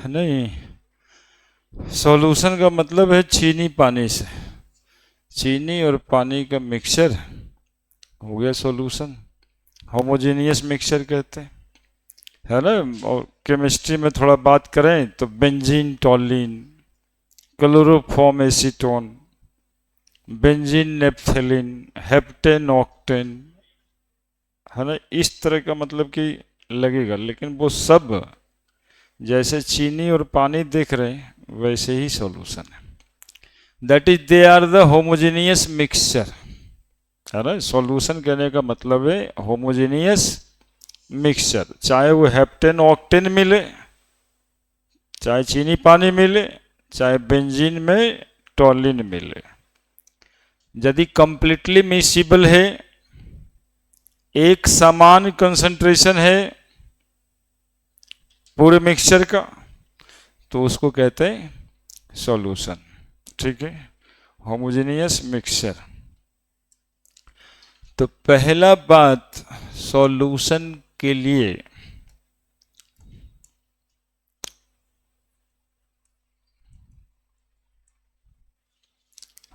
नहीं, सॉल्यूशन का मतलब है चीनी पानी से, चीनी और पानी का मिक्सचर हो गया सॉल्यूशन। होमोजेनियस मिक्सचर कहते हैं, है ना। और केमिस्ट्री में थोड़ा बात करें तो benzene toluene, chloroform acetone, benzene naphthalene, heptane octane, है ना। इस तरह का मतलब कि लगेगा, लेकिन वो सब जैसे चीनी और पानी देख रहे हैं वैसे ही सॉल्यूशन है। That is they are the homogeneous mixture, है ना। सॉल्यूशन कहने का मतलब है होमोजेनियस मिक्सचर, चाहे वो हेप्टेन ऑक्टेन मिले, चाहे चीनी पानी मिले, चाहे बेंजीन में टॉलिन मिले। यदि कंप्लीटली मिसिबल है, एक समान कंसंट्रेशन है पूरे मिक्सचर का, तो उसको कहते हैं सॉल्यूशन। ठीक है, होमोजेनियस मिक्सचर। तो पहला बात सॉल्यूशन के लिए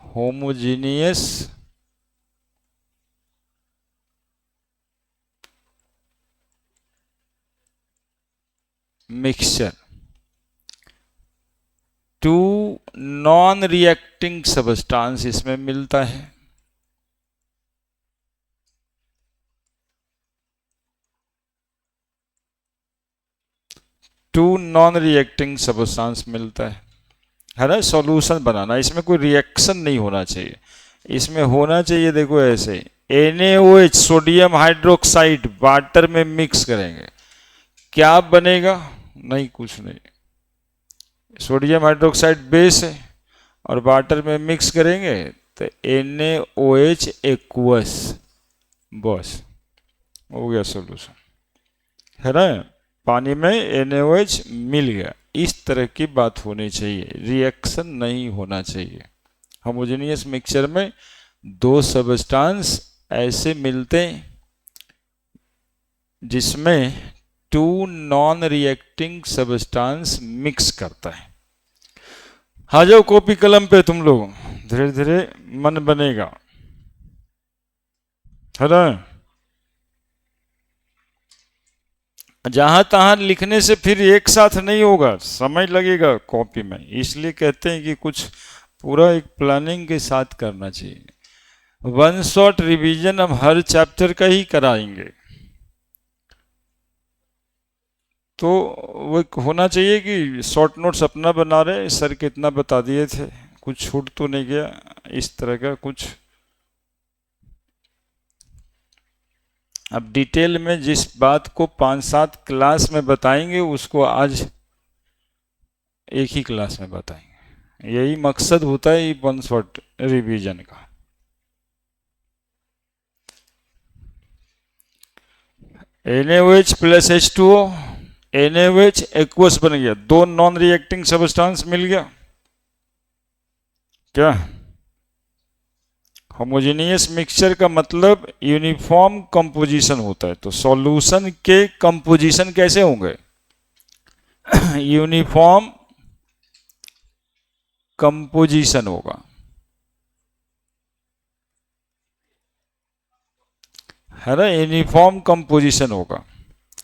homogeneous mixture two non reacting substance इसमें मिलता है। टू नॉन रिएक्टिंग सब्सटेंस मिलता है ना। सॉल्यूशन बनाना, इसमें कोई रिएक्शन नहीं होना चाहिए, इसमें होना चाहिए देखो ऐसे, NaOH सोडियम हाइड्रोक्साइड वाटर में मिक्स करेंगे, क्या बनेगा? नहीं, कुछ नहीं। सोडियम हाइड्रोक्साइड बेस है और वाटर में मिक्स करेंगे तो NaOH एक्वस, बस हो गया सॉल्यूशन, है ना। पानी में NaOH मिल गया, इस तरह की बात होनी चाहिए, रिएक्शन नहीं होना चाहिए। होमोजेनियस मिक्सचर में दो सब्सटेंस ऐसे मिलते हैं जिसमें two non reacting substance mix करता है। आ जाओ कॉपी कलम पे तुम लोग, धीरे धीरे मन बनेगा, है ना। जहां तहां लिखने से फिर एक साथ नहीं होगा, समय लगेगा कॉपी में, इसलिए कहते हैं कि कुछ पूरा एक प्लानिंग के साथ करना चाहिए। वन शॉट रिवीजन हम हर चैप्टर का ही कराएंगे, तो वो होना चाहिए कि शॉर्ट नोट्स अपना बना रहे, सर कितना बता दिए थे, कुछ छूट तो नहीं गया, इस तरह का कुछ। अब डिटेल में जिस बात को 5-7 क्लास में बताएंगे उसको आज एक ही क्लास में बताएंगे, यही मकसद होता है वन शॉट रिवीजन का। NaOH plus H2O, NaOH aqueous बन गया, दो नॉन रिएक्टिंग सब्सटेंस मिल गया, क्या? होमोजेनियस मिक्सचर का मतलब यूनिफॉर्म कंपोजिशन होता है, तो सॉल्यूशन के कंपोजिशन कैसे होंगे? यूनिफॉर्म कंपोजिशन होगा, है ना। यूनिफॉर्म कंपोजिशन होगा।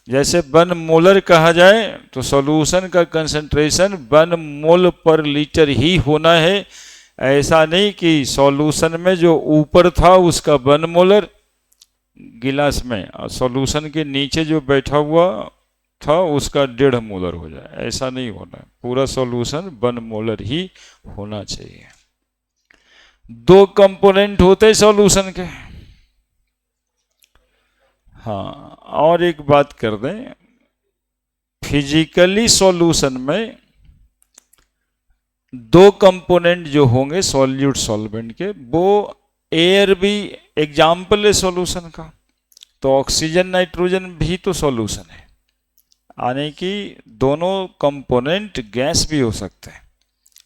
जैसे 1 मोलर कहा जाए तो सॉल्यूशन का कंसंट्रेशन 1 मोल पर लीटर ही होना है, ऐसा नहीं कि सॉल्यूशन में जो ऊपर था उसका 1 मोलर गिलास में और सॉल्यूशन के नीचे जो बैठा हुआ था उसका 1.5 मोलर हो जाए, ऐसा नहीं होना है। पूरा सॉल्यूशन 1 मोलर ही होना चाहिए। दो कंपोनेंट होते हैं सॉल्यूशन के। हाँ, और एक बात कर दें, फिजिकली सॉल्यूशन में दो कंपोनेंट जो होंगे सॉल्यूट सॉल्वेंट के, वो एयर भी एग्जाम्पल है सॉल्यूशन का, तो ऑक्सीजन नाइट्रोजन भी तो सॉल्यूशन है, यानी कि दोनों कंपोनेंट गैस भी हो सकते हैं।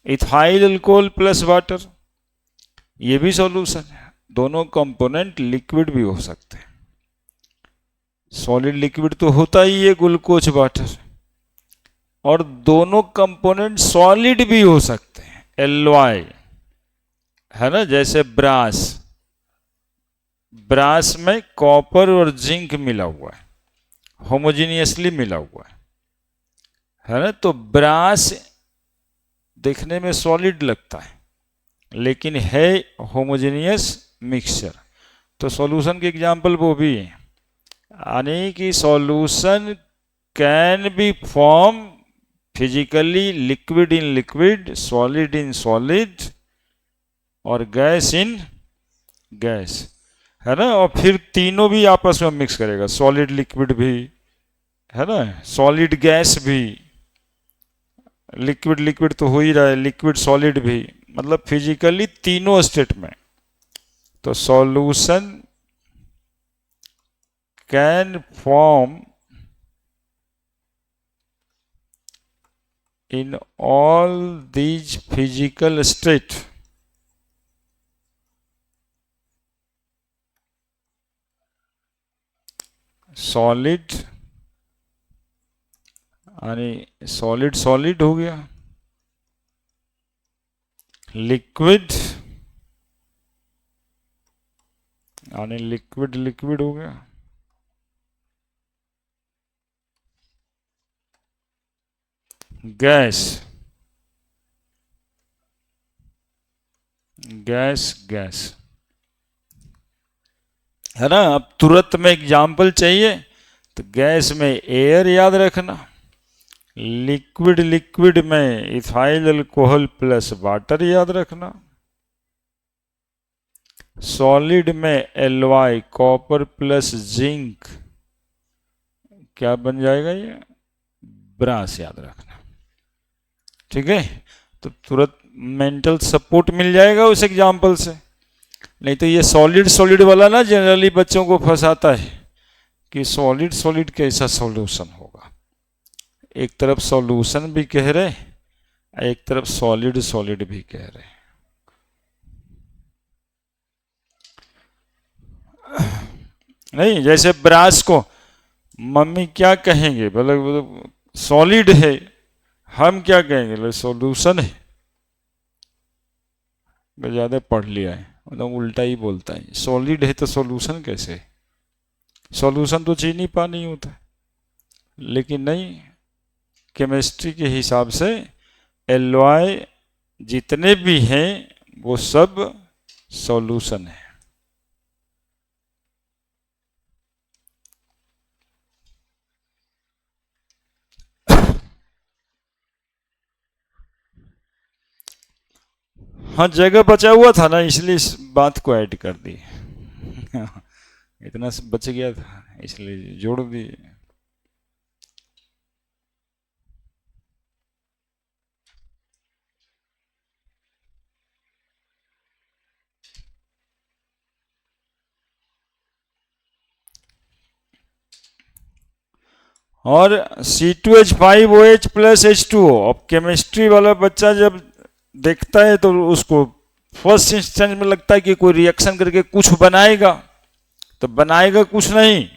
इथाइल अल्कोहल प्लस वाटर, ये भी सॉल्यूशन है। दोनों कंपोनेंट लिक्विड भी हो सकते हैं, सॉलिड लिक्विड तो होता ही है ग्लूकोज वाटर, और दोनों कंपोनेंट सॉलिड भी हो सकते हैं, एलॉय है ना। जैसे ब्रास, ब्रास में कॉपर और जिंक मिला हुआ है, होमोजीनियसली मिला हुआ है ना। तो ब्रास देखने में सॉलिड लगता है लेकिन है होमोजेनियस मिक्सचर। तो सॉल्यूशन के एग्जांपल वो भी है, यानी कि solution can be form physically liquid in liquid, solid in solid और गैस इन गैस, है ना। और फिर तीनों भी आपस में मिक्स करेगा, सॉलिड लिक्विड भी है ना, सॉलिड गैस भी, लिक्विड लिक्विड तो हो ही रहा है, लिक्विड सॉलिड भी, मतलब फिजिकली तीनों स्टेट में। तो solution can form in all these physical state, solid यानी सॉलिड सॉलिड हो गया, लिक्विड यानी लिक्विड लिक्विड हो गया, गैस गैस गैस, है ना। अब तुरंत में एग्जाम्पल चाहिए तो गैस में एयर याद रखना, लिक्विड लिक्विड में इथाइल अल्कोहल प्लस वाटर याद रखना, सॉलिड में एलवाई कॉपर प्लस जिंक, क्या बन जाएगा ये, ब्रास याद रखना। ठीक है, तो तुरंत मेंटल सपोर्ट मिल जाएगा उस एग्जाम्पल से। नहीं तो ये सॉलिड सॉलिड वाला ना जनरली बच्चों को फंसाता है कि सॉलिड सॉलिड कैसा सॉल्यूशन होगा। एक तरफ सॉल्यूशन भी कह रहे, एक तरफ सॉलिड सॉलिड भी कह रहे। नहीं, जैसे ब्रास को मम्मी क्या कहेंगे, बोले सॉलिड है, हम क्या कहेंगे, बोले सॉल्यूशन है। ज्यादा पढ़ लिया है, मतलब उल्टा ही बोलता है, सॉलिड है तो सॉल्यूशन कैसे, सॉल्यूशन तो चीनी पानी होता है। लेकिन नहीं, केमिस्ट्री के हिसाब से एलॉय जितने भी हैं वो सब सॉल्यूशन है। हाँ, जगह बचा हुआ था ना, इसलिए इस बात को ऐड कर दी। इतना बच गया था इसलिए जोड़ दिए। और C2H5OH प्लस H2O। अब केमिस्ट्री वाला बच्चा जब देखता है तो उसको फर्स्ट इंस्टेंस में लगता है कि कोई रिएक्शन करके कुछ बनाएगा, तो बनाएगा कुछ नहीं।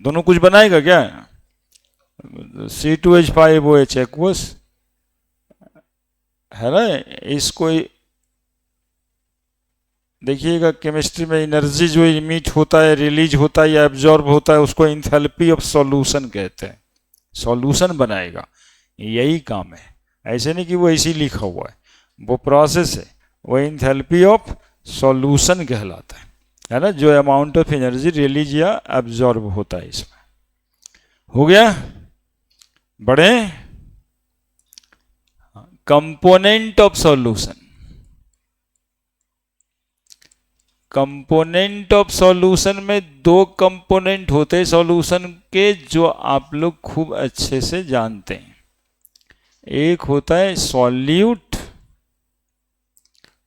दोनों कुछ बनाएगा क्या, C2H5OH एक्वस है ना। इसको देखिएगा, केमिस्ट्री में एनर्जी जो इमिट होता है, रिलीज होता है या एब्जॉर्ब होता है, उसको इंथैल्पी ऑफ सॉल्यूशन कहते हैं। सॉल्यूशन बनाएगा, यही काम है। ऐसे नहीं कि वो ऐसे ही लिखा हुआ है, वो प्रोसेस है, वो इंथैल्पी ऑफ सॉल्यूशन कहलाता है ना, जो अमाउंट ऑफ एनर्जी रिलीज या एब्जॉर्ब होता है इसमें। हो गया, बढ़े। Component of solution, component of solution में दो कंपोनेंट होते हैं सॉल्यूशन के, जो आप लोग खूब अच्छे से जानते हैं। एक होता है सॉल्यूट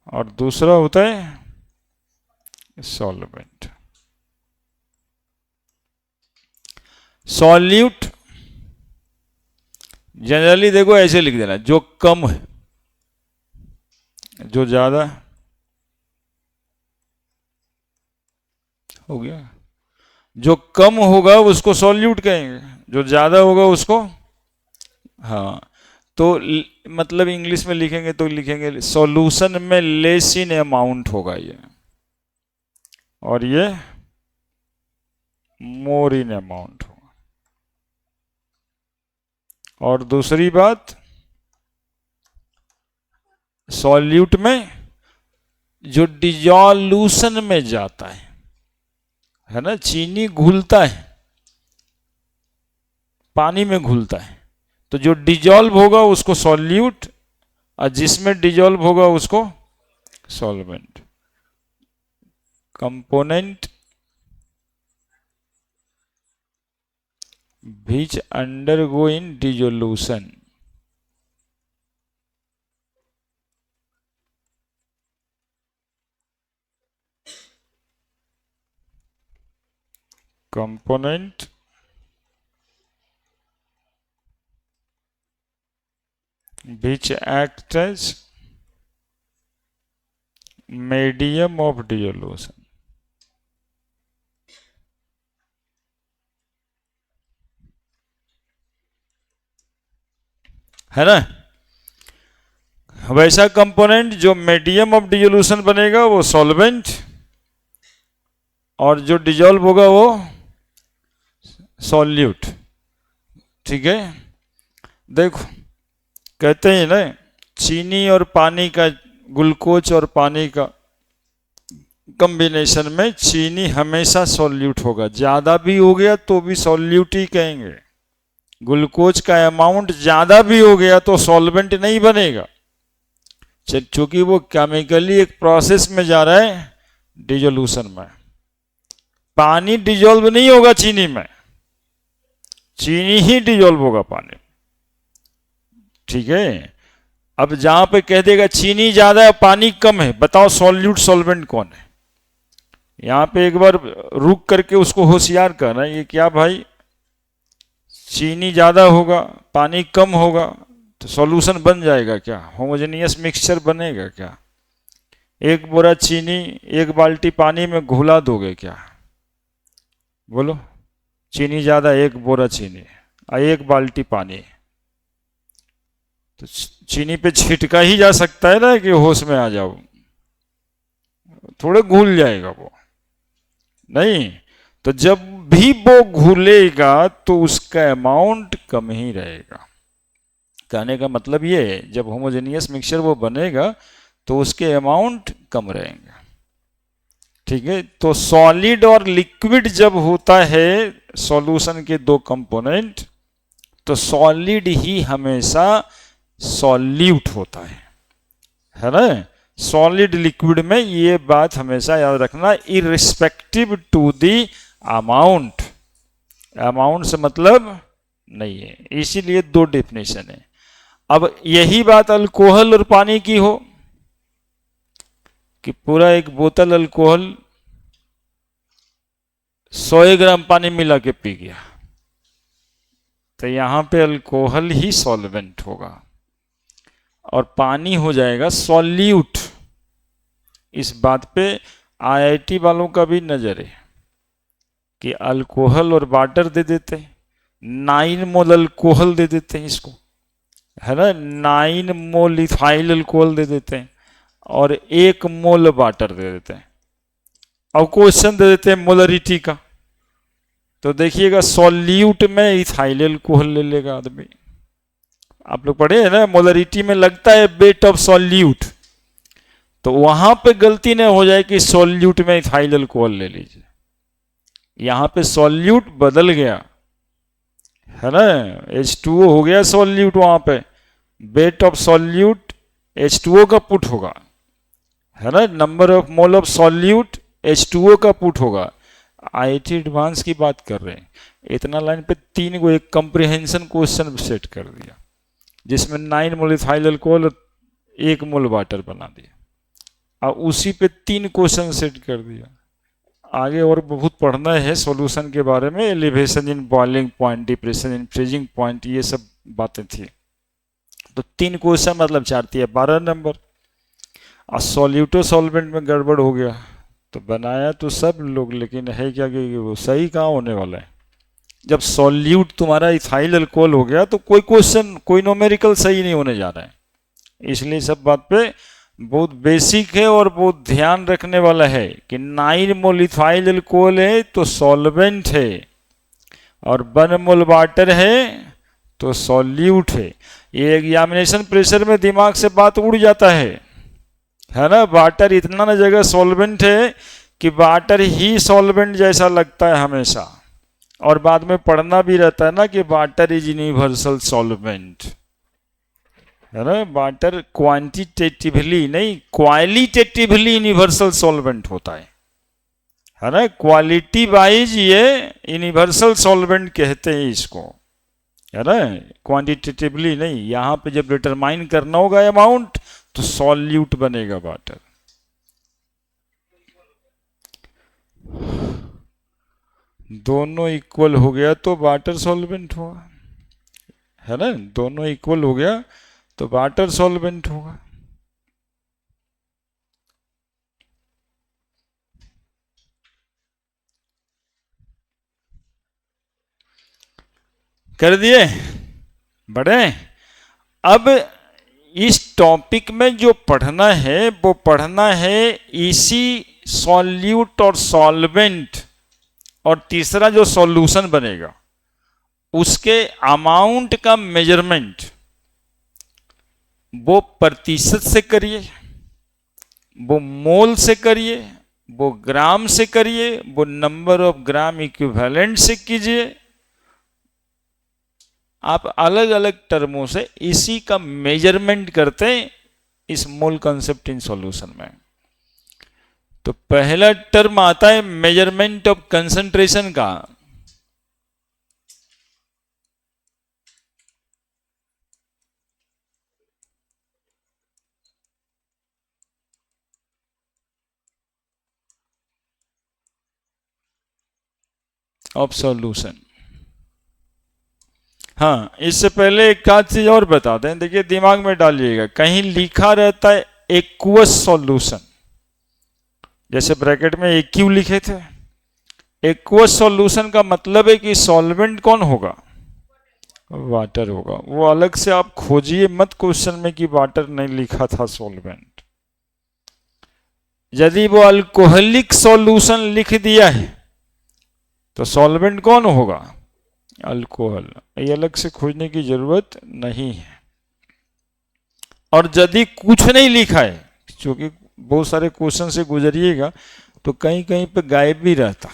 और दूसरा होता है सॉल्वेंट। सॉल्यूट जनरली देखो ऐसे लिख देना, जो कम है, जो ज्यादा। हो गया, जो कम होगा उसको सॉल्यूट कहेंगे, जो ज्यादा होगा उसको, हाँ, तो मतलब इंग्लिश में लिखेंगे तो लिखेंगे सॉल्यूशन में लेस इन अमाउंट होगा ये, और ये मोर इन अमाउंट होगा। और दूसरी बात, सॉल्यूट में जो डिजोल्यूशन में जाता है ना, चीनी घुलता है, पानी में घुलता है, तो जो डिजोल्व होगा उसको सॉल्यूट, और जिसमें डिजोल्व होगा उसको solvent. Component which undergo in dissolution, component which act as medium of dissolution, है ना। वैसा कंपोनेंट जो मीडियम ऑफ डिसोल्यूशन बनेगा वो सॉल्वेंट, और जो डिजोल्व होगा वो सॉल्यूट। ठीक है, देखो कहते हैं ना, चीनी और पानी का, ग्लूकोज और पानी का कॉम्बिनेशन में चीनी हमेशा सॉल्यूट होगा, ज्यादा भी हो गया तो भी सॉल्यूट ही कहेंगे। ग्लूकोज का अमाउंट ज्यादा भी हो गया तो सॉल्वेंट नहीं बनेगा, क्योंकि वो केमिकली एक प्रोसेस में जा रहा है डिसोल्यूशन में। पानी डिजोल्व नहीं होगा चीनी में, चीनी ही डिजोल्व होगा पानी। ठीक है, अब जहां पे कह देगा चीनी ज्यादा है पानी कम है, बताओ सॉल्यूट सॉल्वेंट कौन है। यहां पे एक बार रुक करके उसको होशियार करना, ये क्या भाई, चीनी ज्यादा होगा पानी कम होगा तो सॉल्यूशन बन जाएगा क्या, होमोजेनियस मिक्सचर बनेगा क्या। एक बोरा चीनी एक बाल्टी पानी में घुला दोगे क्या, बोलो। चीनी ज्यादा, एक बोरा चीनी और एक बाल्टी पानी, तो चीनी पे छिटका ही जा सकता है ना कि होश में आ जाओ, थोड़े घुल जाएगा वो नहीं। तो जब भी वो घुलेगा तो उसका अमाउंट कम ही रहेगा। कहने का मतलब ये है, जब होमोजेनियस मिक्सचर वो बनेगा तो उसके अमाउंट कम रहेंगे। ठीक है, तो सॉलिड और लिक्विड जब होता है सॉल्यूशन के दो कंपोनेंट, तो सॉलिड ही हमेशा सॉल्यूट होता है ना। सॉलिड लिक्विड में ये बात हमेशा याद रखना, irrespective to the amount. Amount से मतलब नहीं है, इसीलिए दो डेफिनेशन है। अब यही बात अल्कोहल और पानी की हो कि पूरा एक बोतल अल्कोहल 100 ग्राम पानी मिला के पी गया, तो यहां पे अल्कोहल ही सॉल्वेंट होगा और पानी हो जाएगा सॉल्यूट। इस बात पे आईआईटी वालों का भी नजर है कि अल्कोहल और वाटर दे देते हैं, 9 मोल अल्कोहल दे देते हैं इसको, है ना, 9 मोल इथाइल अल्कोहल दे देते हैं और 1 मोल वाटर दे देते हैं। अब क्वेश्चन दे देते हैं मोलरिटी का, तो देखिएगा सॉल्यूट में इथाइल अल्कोहल ले लेगा आदमी। आप लोग पढ़े हैं ना, मोलरिटी में लगता है वेट ऑफ सॉल्यूट, तो वहां पे गलती न हो जाए कि सॉल्यूट में इथाइल अल्कोहल ले लीजिए। यहां पे सॉल्यूट बदल गया, है ना, H2O हो गया सॉल्यूट, वहां पे वेट ऑफ सॉल्यूट H2O का पुट होगा, है ना, number of mole of solute H2O का पुट होगा। आईआईटी एडवांस की बात कर रहे हैं, इतना लाइन पे 3 को एक कंप्रिहेंशन क्वेश्चन सेट कर दिया, जिसमें 9 मोल इथाइल अल्कोहल 1 मोल वाटर बना दिया, और उसी पे 3 क्वेश्चन सेट कर दिया। आगे और बहुत पढ़ना है सॉल्यूशन के बारे में, elevation in boiling point, depression in freezing point, ये सब बातें थी। तो 3 क्वेश्चन मतलब 4 × 12 नंबर। और सॉल्यूटो सॉल्वेंट में गड़बड़ हो गया तो बनाया तो सब लोग, लेकिन है क्या कि वो सही कहाँ होने वाला है, जब सॉल्यूट तुम्हारा इथाइल अल्कोहल हो गया तो कोई क्वेश्चन, कोई न्यूमेरिकल सही नहीं होने जा रहा है। इसलिए सब बात पे बहुत बेसिक है और बहुत ध्यान रखने वाला है कि 9 मोल इथाइल अल्कोहल है तो सॉल्वेंट है, और 1 मोल वाटर है तो सॉल्यूट है। ये एग्जामिनेशन प्रेशर में दिमाग से बात उड़ जाता है ना। वाटर इतना ना जगह सॉल्वेंट है कि वाटर ही सॉल्वेंट जैसा लगता है हमेशा, और बाद में पढ़ना भी रहता है ना कि वाटर इज यूनिवर्सल सॉल्वेंट, है ना। वाटर क्वांटिटेटिवली नहीं, क्वालिटेटिवली यूनिवर्सल सॉल्वेंट होता है ना। क्वालिटी वाइज ये यूनिवर्सल सॉल्वेंट कहते हैं इसको, है ना, क्वांटिटेटिवली नहीं। यहां पे जब डिटरमाइन करना होगा अमाउंट तो सॉल्यूट बनेगा वाटर। दोनों इक्वल हो गया तो वाटर सॉल्वेंट होगा, है ना। दोनों इक्वल हो गया तो वाटर सॉल्वेंट होगा। कर दिए बड़े। अब इस टॉपिक में जो पढ़ना है वो पढ़ना है इसी सॉल्यूट और सॉल्वेंट, और तीसरा जो सॉल्यूशन बनेगा उसके अमाउंट का मेजरमेंट वो प्रतिशत से करिए, वो मोल से करिए, वो ग्राम से करिए, वो नंबर ऑफ ग्राम इक्विवेलेंट से कीजिए। आप अलग अलग टर्मों से इसी का मेजरमेंट करते हैं इस मोल कंसेप्ट इन सॉल्यूशन में। तो पहला टर्म आता है मेजरमेंट ऑफ कंसंट्रेशन का। Of solution. हाँ, इससे पहले एक आध चीज और बता दें, देखिए दिमाग में डालिएगा, कहीं लिखा रहता है एक्वस सॉल्यूशन, जैसे ब्रैकेट में एक्यू लिखे थे। एक्वस सॉल्यूशन का मतलब है कि सॉल्वेंट कौन होगा, वाटर होगा। वो अलग से आप खोजिए मत क्वेश्चन में कि वाटर नहीं लिखा था सॉल्वेंट। यदि वो अल्कोहलिक सॉल्यूशन लिख दिया है तो सॉल्वेंट कौन होगा, अल्कोहल। ये अलग से खोजने की जरूरत नहीं है। और यदि कुछ नहीं लिखा है, क्योंकि बहुत सारे क्वेश्चन से गुजरिएगा तो कहीं कहीं पे गायब भी रहता,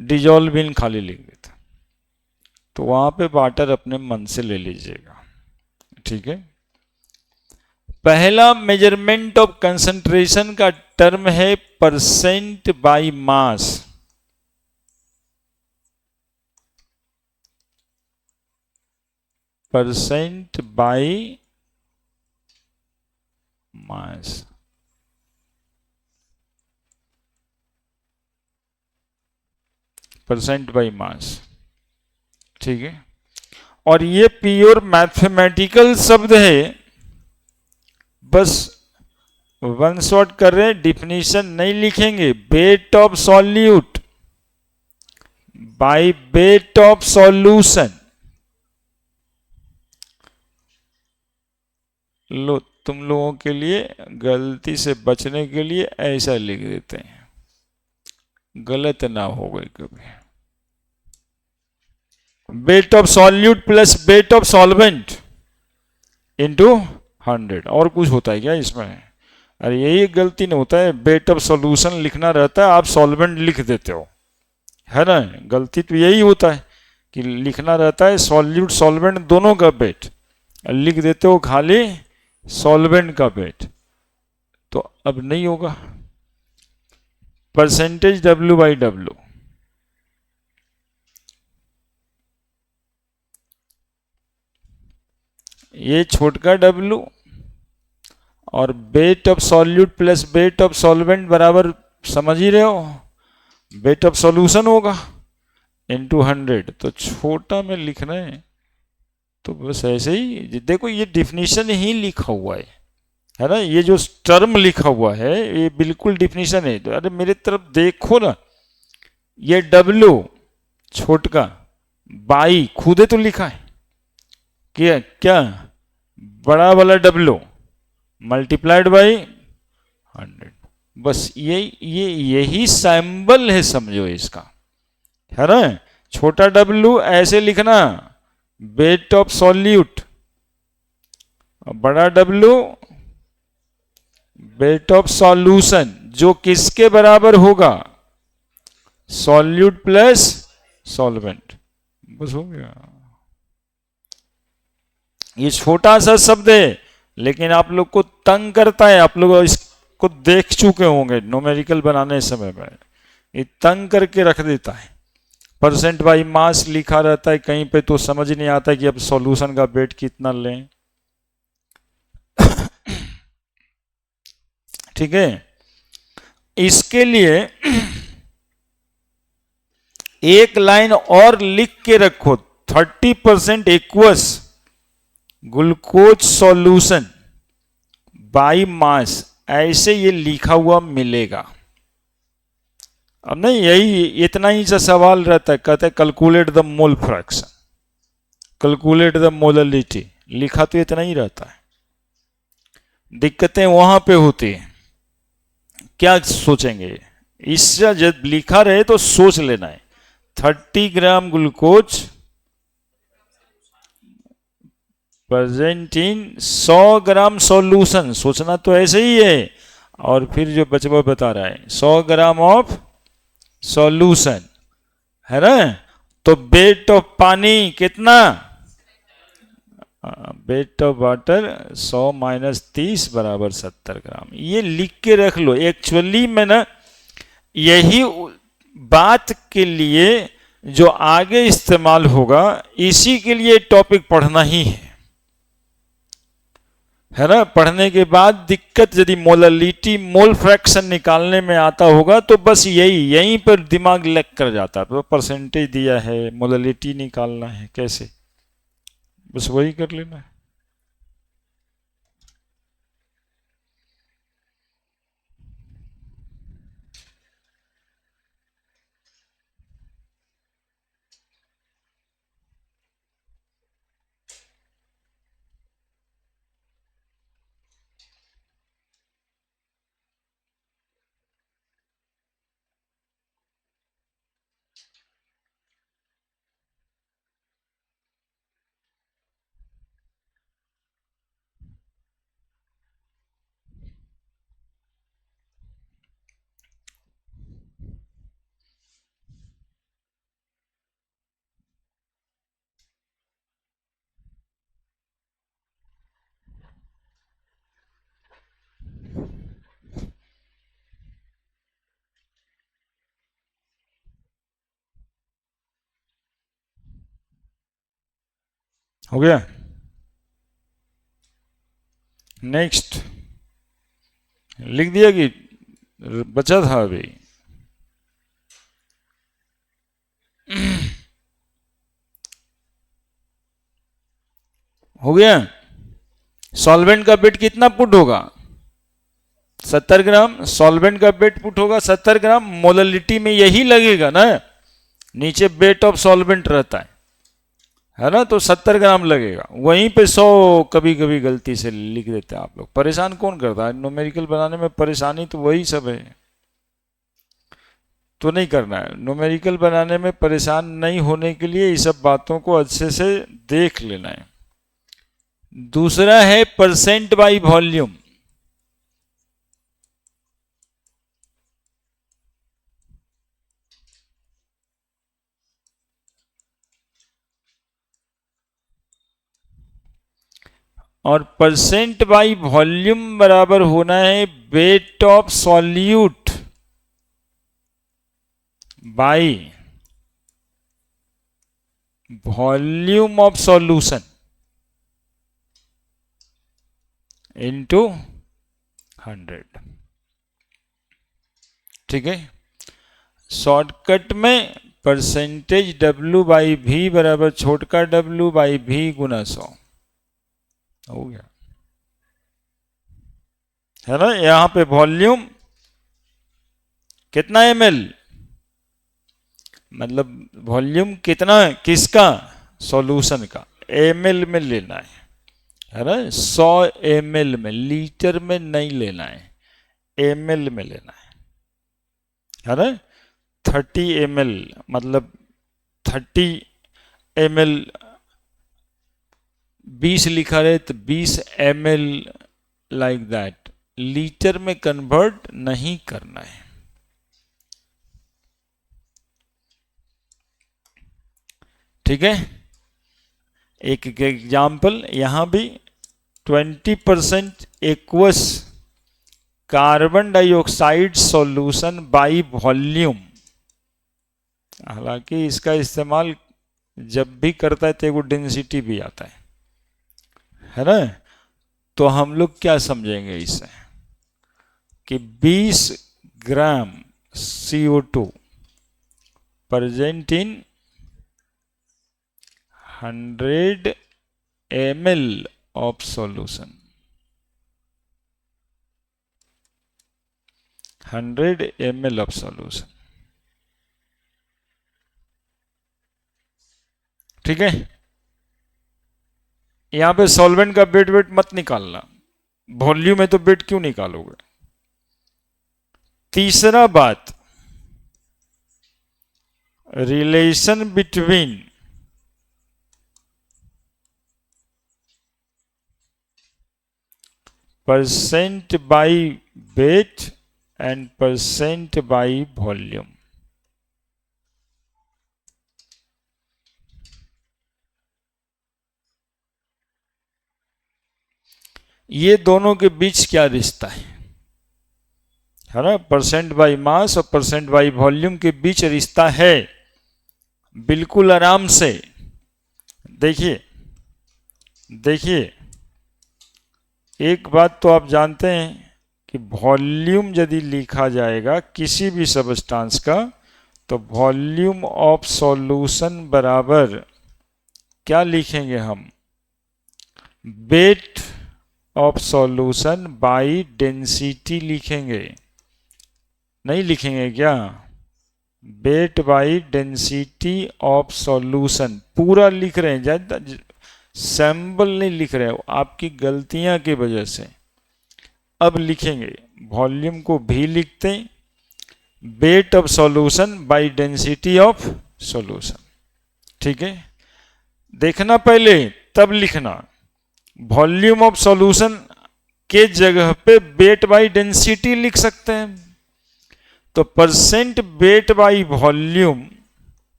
डिजॉल्व इन खाली लिख देता, तो वहां पे वाटर अपने मन से ले लीजिएगा, ठीक है। पहला मेजरमेंट ऑफ कंसंट्रेशन का टर्म है percent by mass. Percent by mass. Percent by mass, ठीक है। और ये प्योर मैथमेटिकल शब्द है, बस वन शॉट कर रहे हैं, डिफिनीशन नहीं लिखेंगे। Weight of solute by weight of solution. लो, तुम लोगों के लिए गलती से बचने के लिए ऐसा लिख देते हैं, गलत ना हो गई कभी। Wait of solute plus weight of solvent into 100। और कुछ होता है क्या इसमें? अरे यही गलती नहीं होता है, वेट ऑफ सॉल्यूशन लिखना रहता है, आप सॉल्वेंट लिख देते हो, है ना। गलती तो यही होता है कि लिखना रहता है सॉल्यूट सॉल्वेंट दोनों का वेट, लिख देते हो खाली सॉल्वेंट का वेट, तो अब नहीं होगा। परसेंटेज W बाई W, ये छोटका W, और wait of solute plus weight of solvent बराबर, समझ ही रहे हो, वेट ऑफ सॉल्यूशन होगा इंटू 100। तो छोटा में लिखना है तो बस ऐसे ही देखो, ये डिफिनीशन ही लिखा हुआ है ना। ये जो टर्म लिखा हुआ है ये बिल्कुल डिफिनीशन है। तो अरे मेरे तरफ देखो ना, ये W छोटका बाई खुदे तो लिखा है क्या क्या, बड़ा वाला डब्लो मल्टीप्लाइड बाई 100। बस यही सैंबल है, समझो इसका, है ना। छोटा डब्लू ऐसे लिखना, वेट ऑफ सॉल्यूट, बड़ा डब्लू वेट ऑफ सॉल्यूशन, जो किसके बराबर होगा, सॉल्यूट प्लस सॉल्वेंट। बस हो गया। ये छोटा सा शब्द है लेकिन आप लोग को तंग करता है, आप लोग इसको देख चुके होंगे न्यूमेरिकल बनाने समय में, ये तंग करके रख देता है। परसेंट बाई मास लिखा रहता है कहीं पे, तो समझ नहीं आता कि अब सॉल्यूशन का वेट कितना लें। ठीक है, इसके लिए एक लाइन और लिख के रखो, 30% aqueous glucose solution by mass, ऐसे ये लिखा हुआ मिलेगा। अब नहीं, यही इतना ही सा सवाल रहता है, कहते हैं calculate the mole fraction, calculate the molality, लिखा तो इतना ही रहता है। दिक्कतें वहां पे होती है, क्या सोचेंगे, इससे जब लिखा रहे तो सोच लेना है। 30 gram glucose present in 100 gram solution, सोचना तो ऐसे ही है। और फिर जो बचवा बता रहा है 100 ग्राम ऑफ सॉल्यूशन, है ना। तो वेट ऑफ पानी कितना, वेट ऑफ वाटर 100 माइनस 30 बराबर 70 ग्राम। ये लिख के रख लो। एक्चुअली में ना यही बात के लिए जो आगे इस्तेमाल होगा, इसी के लिए टॉपिक पढ़ना ही है ना। पढ़ने के बाद दिक्कत यदि मोललिटी मोल फ्रैक्शन निकालने में आता होगा तो बस यहीं पर दिमाग लग कर जाता है। तो परसेंटेज दिया है, मोललिटी निकालना है कैसे, बस वही कर लेना है। हो गया। नेक्स्ट लिख दिया कि बचा था अभी, हो गया। सॉल्वेंट का वेट कितना पुट होगा, 70 ग्राम। सॉल्वेंट का वेट पुट होगा 70 ग्राम। मोललिटी में यही लगेगा ना, नीचे वेट ऑफ सॉल्वेंट रहता है ना, तो 70 ग्राम लगेगा। वहीं पे 100 कभी कभी गलती से लिख देते हैं आप लोग। परेशान कौन करता है, न्यूमेरिकल बनाने में परेशानी तो वही सब है, तो नहीं करना है। न्यूमेरिकल बनाने में परेशान नहीं होने के लिए ये सब बातों को अच्छे से देख लेना है। दूसरा है परसेंट बाई वॉल्यूम। और परसेंट बाई वॉल्यूम बराबर होना है weight of solute by volume of solution into 100। ठीक है, शॉर्टकट में परसेंटेज W बाई V बराबर छोटका W बाई V गुना 100 हो गया, है ना। यहां पे वॉल्यूम कितना ml, मतलब वॉल्यूम कितना, किसका, सॉल्यूशन का, ml में लेना है ना, 100 ml में, लीटर में नहीं लेना है, ml में लेना है ना। 30 ml मतलब 30 ml, 20 लिखा रहे तो 20 ml, लाइक दैट, लीटर में कन्वर्ट नहीं करना है। ठीक है, एक एग्जाम्पल यहां भी 20% aqueous carbon dioxide solution by volume. हालांकि इसका इस्तेमाल जब भी करता है तो वो डेंसिटी भी आता है ना। तो हम लोग क्या समझेंगे इसे कि 20 ग्राम CO2 present in 100 ml of solution, 100 ml of solution। ठीक है, यहां पे सॉल्वेंट का बेट वेट मत निकालना, वॉल्यूम में तो बेट क्यों निकालोगे। तीसरा बात, relation between percent by wait and percent by volume. ये दोनों के बीच क्या रिश्ता है ना, परसेंट बाई मास और परसेंट बाई वॉल्यूम के बीच रिश्ता है, बिल्कुल आराम से देखिए। देखिए, एक बात तो आप जानते हैं कि वॉल्यूम यदि लिखा जाएगा किसी भी सबस्टांस का, तो वॉल्यूम ऑफ सॉल्यूशन बराबर क्या लिखेंगे हम, wait of solution by density लिखेंगे, नहीं लिखेंगे क्या, weight by density of solution, पूरा लिख रहे हैं, सैंपल नहीं लिख रहे हो, आपकी गलतियां की वजह से। अब लिखेंगे, वॉल्यूम को भी लिखते हैं, wait of solution by density of solution. ठीक है, देखना पहले तब लिखना, वॉल्यूम ऑफ सॉल्यूशन के जगह पे वेट बाई डेंसिटी लिख सकते हैं। तो परसेंट वेट बाई वॉल्यूम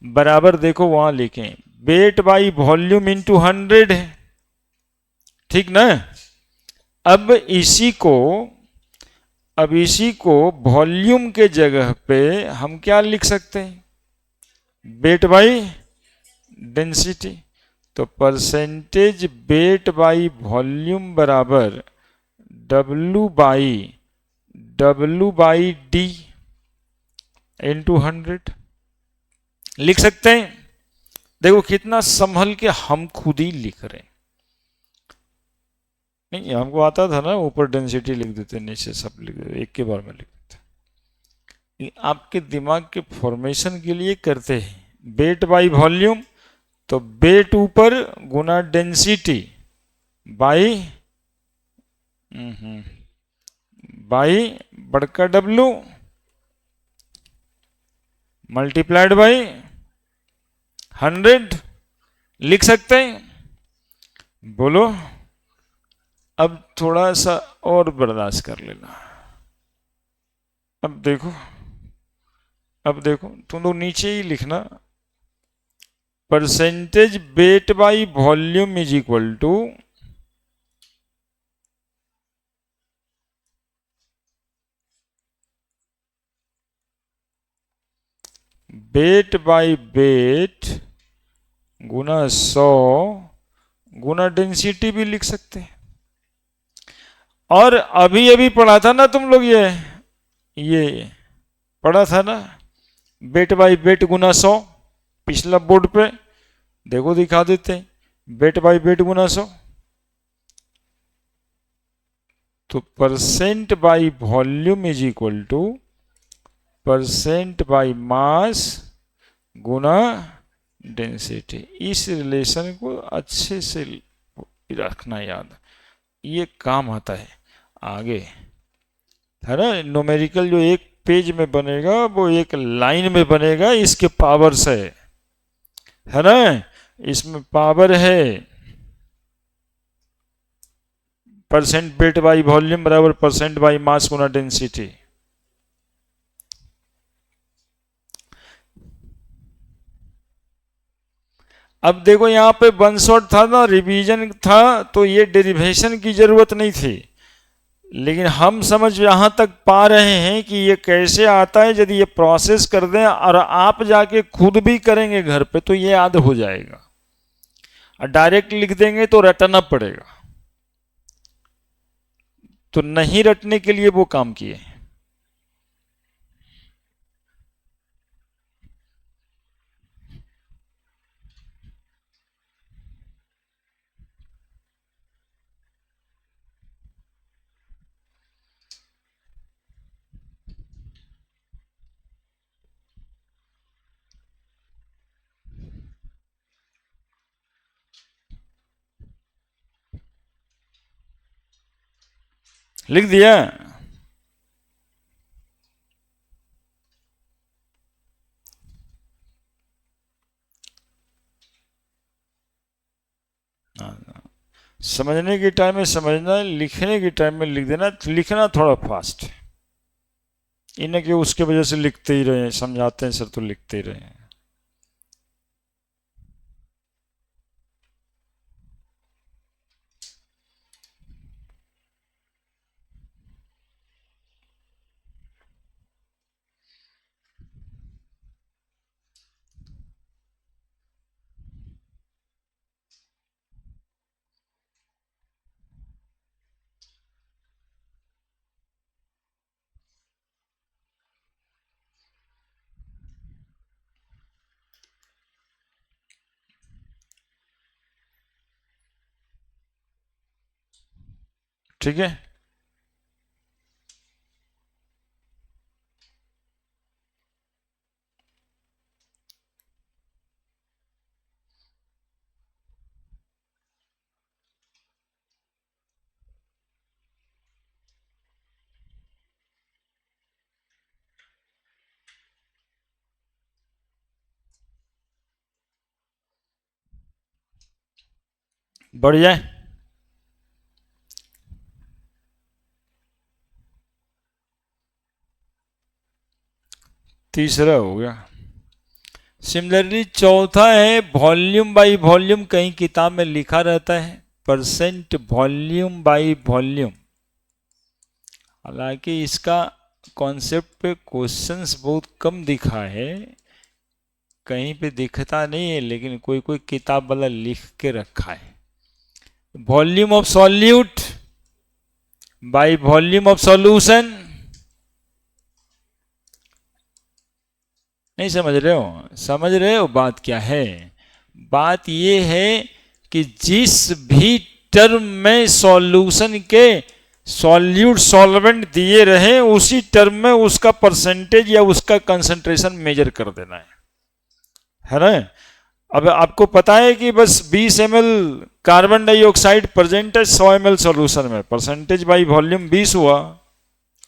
बराबर, देखो वहां लिखें, वेट बाई वॉल्यूम इंटू 100 है, ठीक ना। अब इसी को वॉल्यूम के जगह पे हम क्या लिख सकते हैं, वेट बाई डेंसिटी। तो परसेंटेज वेट बाई वॉल्यूम बराबर W बाई डी इंटू 100 लिख सकते हैं। देखो कितना संभल के हम खुद ही लिख रहे हैं, नहीं हमको आता था ना, ऊपर डेंसिटी लिख देते, नीचे सब लिख देते, एक के बार में लिख देते। आपके दिमाग के फॉर्मेशन के लिए करते हैं, वेट बाई वॉल्यूम, तो वेट ऊपर गुना डेंसिटी बाई बड़का W मल्टीप्लाइड बाई 100 लिख सकते हैं। बोलो, अब थोड़ा सा और बर्दाश्त कर लेना। अब देखो तुम लोग नीचे ही लिखना, percentage weight by volume is equal to weight by weight गुना 100 गुना डेंसिटी भी लिख सकते हैं। और अभी अभी पढ़ा था ना तुम लोग, ये पढ़ा था ना, वेट बाई वेट गुना 100, पिछला बोर्ड पे देखो दिखा देते हैं, वेट बाई वेट गुना 100। तो percent by volume is equal two percent by mass Guna density. इस रिलेशन को अच्छे से रखना याद, ये काम आता है आगे, है ना। न्यूमेरिकल जो एक पेज में बनेगा वो एक लाइन में बनेगा, इसके पावर से, है ना। इसमें पावर है परसेंट वेट बाई वॉल्यूम बराबर percent by mass Guna density. अब देखो यहाँ पे वन शॉट था ना, रिवीजन था, तो ये डेरिवेशन की जरूरत नहीं थी, लेकिन हम समझ यहाँ तक पा रहे हैं कि ये कैसे आता है। यदि ये प्रोसेस कर दें और आप जाके खुद भी करेंगे घर पे तो ये याद हो जाएगा, और डायरेक्ट लिख देंगे तो रटना पड़ेगा। तो नहीं रटने के लिए वो काम किए। लिख दिया। समझने के टाइम में समझना, लिखने के टाइम में लिख देना। लिखना थोड़ा फास्ट, इन्हें कि उसके वजह से लिखते ही रहे, समझाते हैं सर तो लिखते ही रहे। ठीक है, बढ़िया। तीसरा हो गया। सिमिलरली चौथा है वॉल्यूम बाई वॉल्यूम। कहीं किताब में लिखा रहता है परसेंट वॉल्यूम बाई वॉल्यूम, हालांकि इसका कॉन्सेप्ट पे क्वेश्चंस बहुत कम दिखा है, कहीं पे दिखता नहीं है, लेकिन कोई कोई किताब वाला लिख के रखा है volume of solute by volume of solution. नहीं समझ रहे हो? समझ रहे हो बात क्या है? बात ये है कि जिस भी टर्म में सॉल्यूशन के सॉल्यूट सॉल्वेंट दिए रहे, उसी टर्म में उसका परसेंटेज या उसका कंसंट्रेशन मेजर कर देना है ना। अब आपको पता है कि बस 20 ml कार्बन डाइऑक्साइड प्रेजेंट है 100 ml सॉल्यूशन में, परसेंटेज बाई वॉल्यूम 20 हुआ,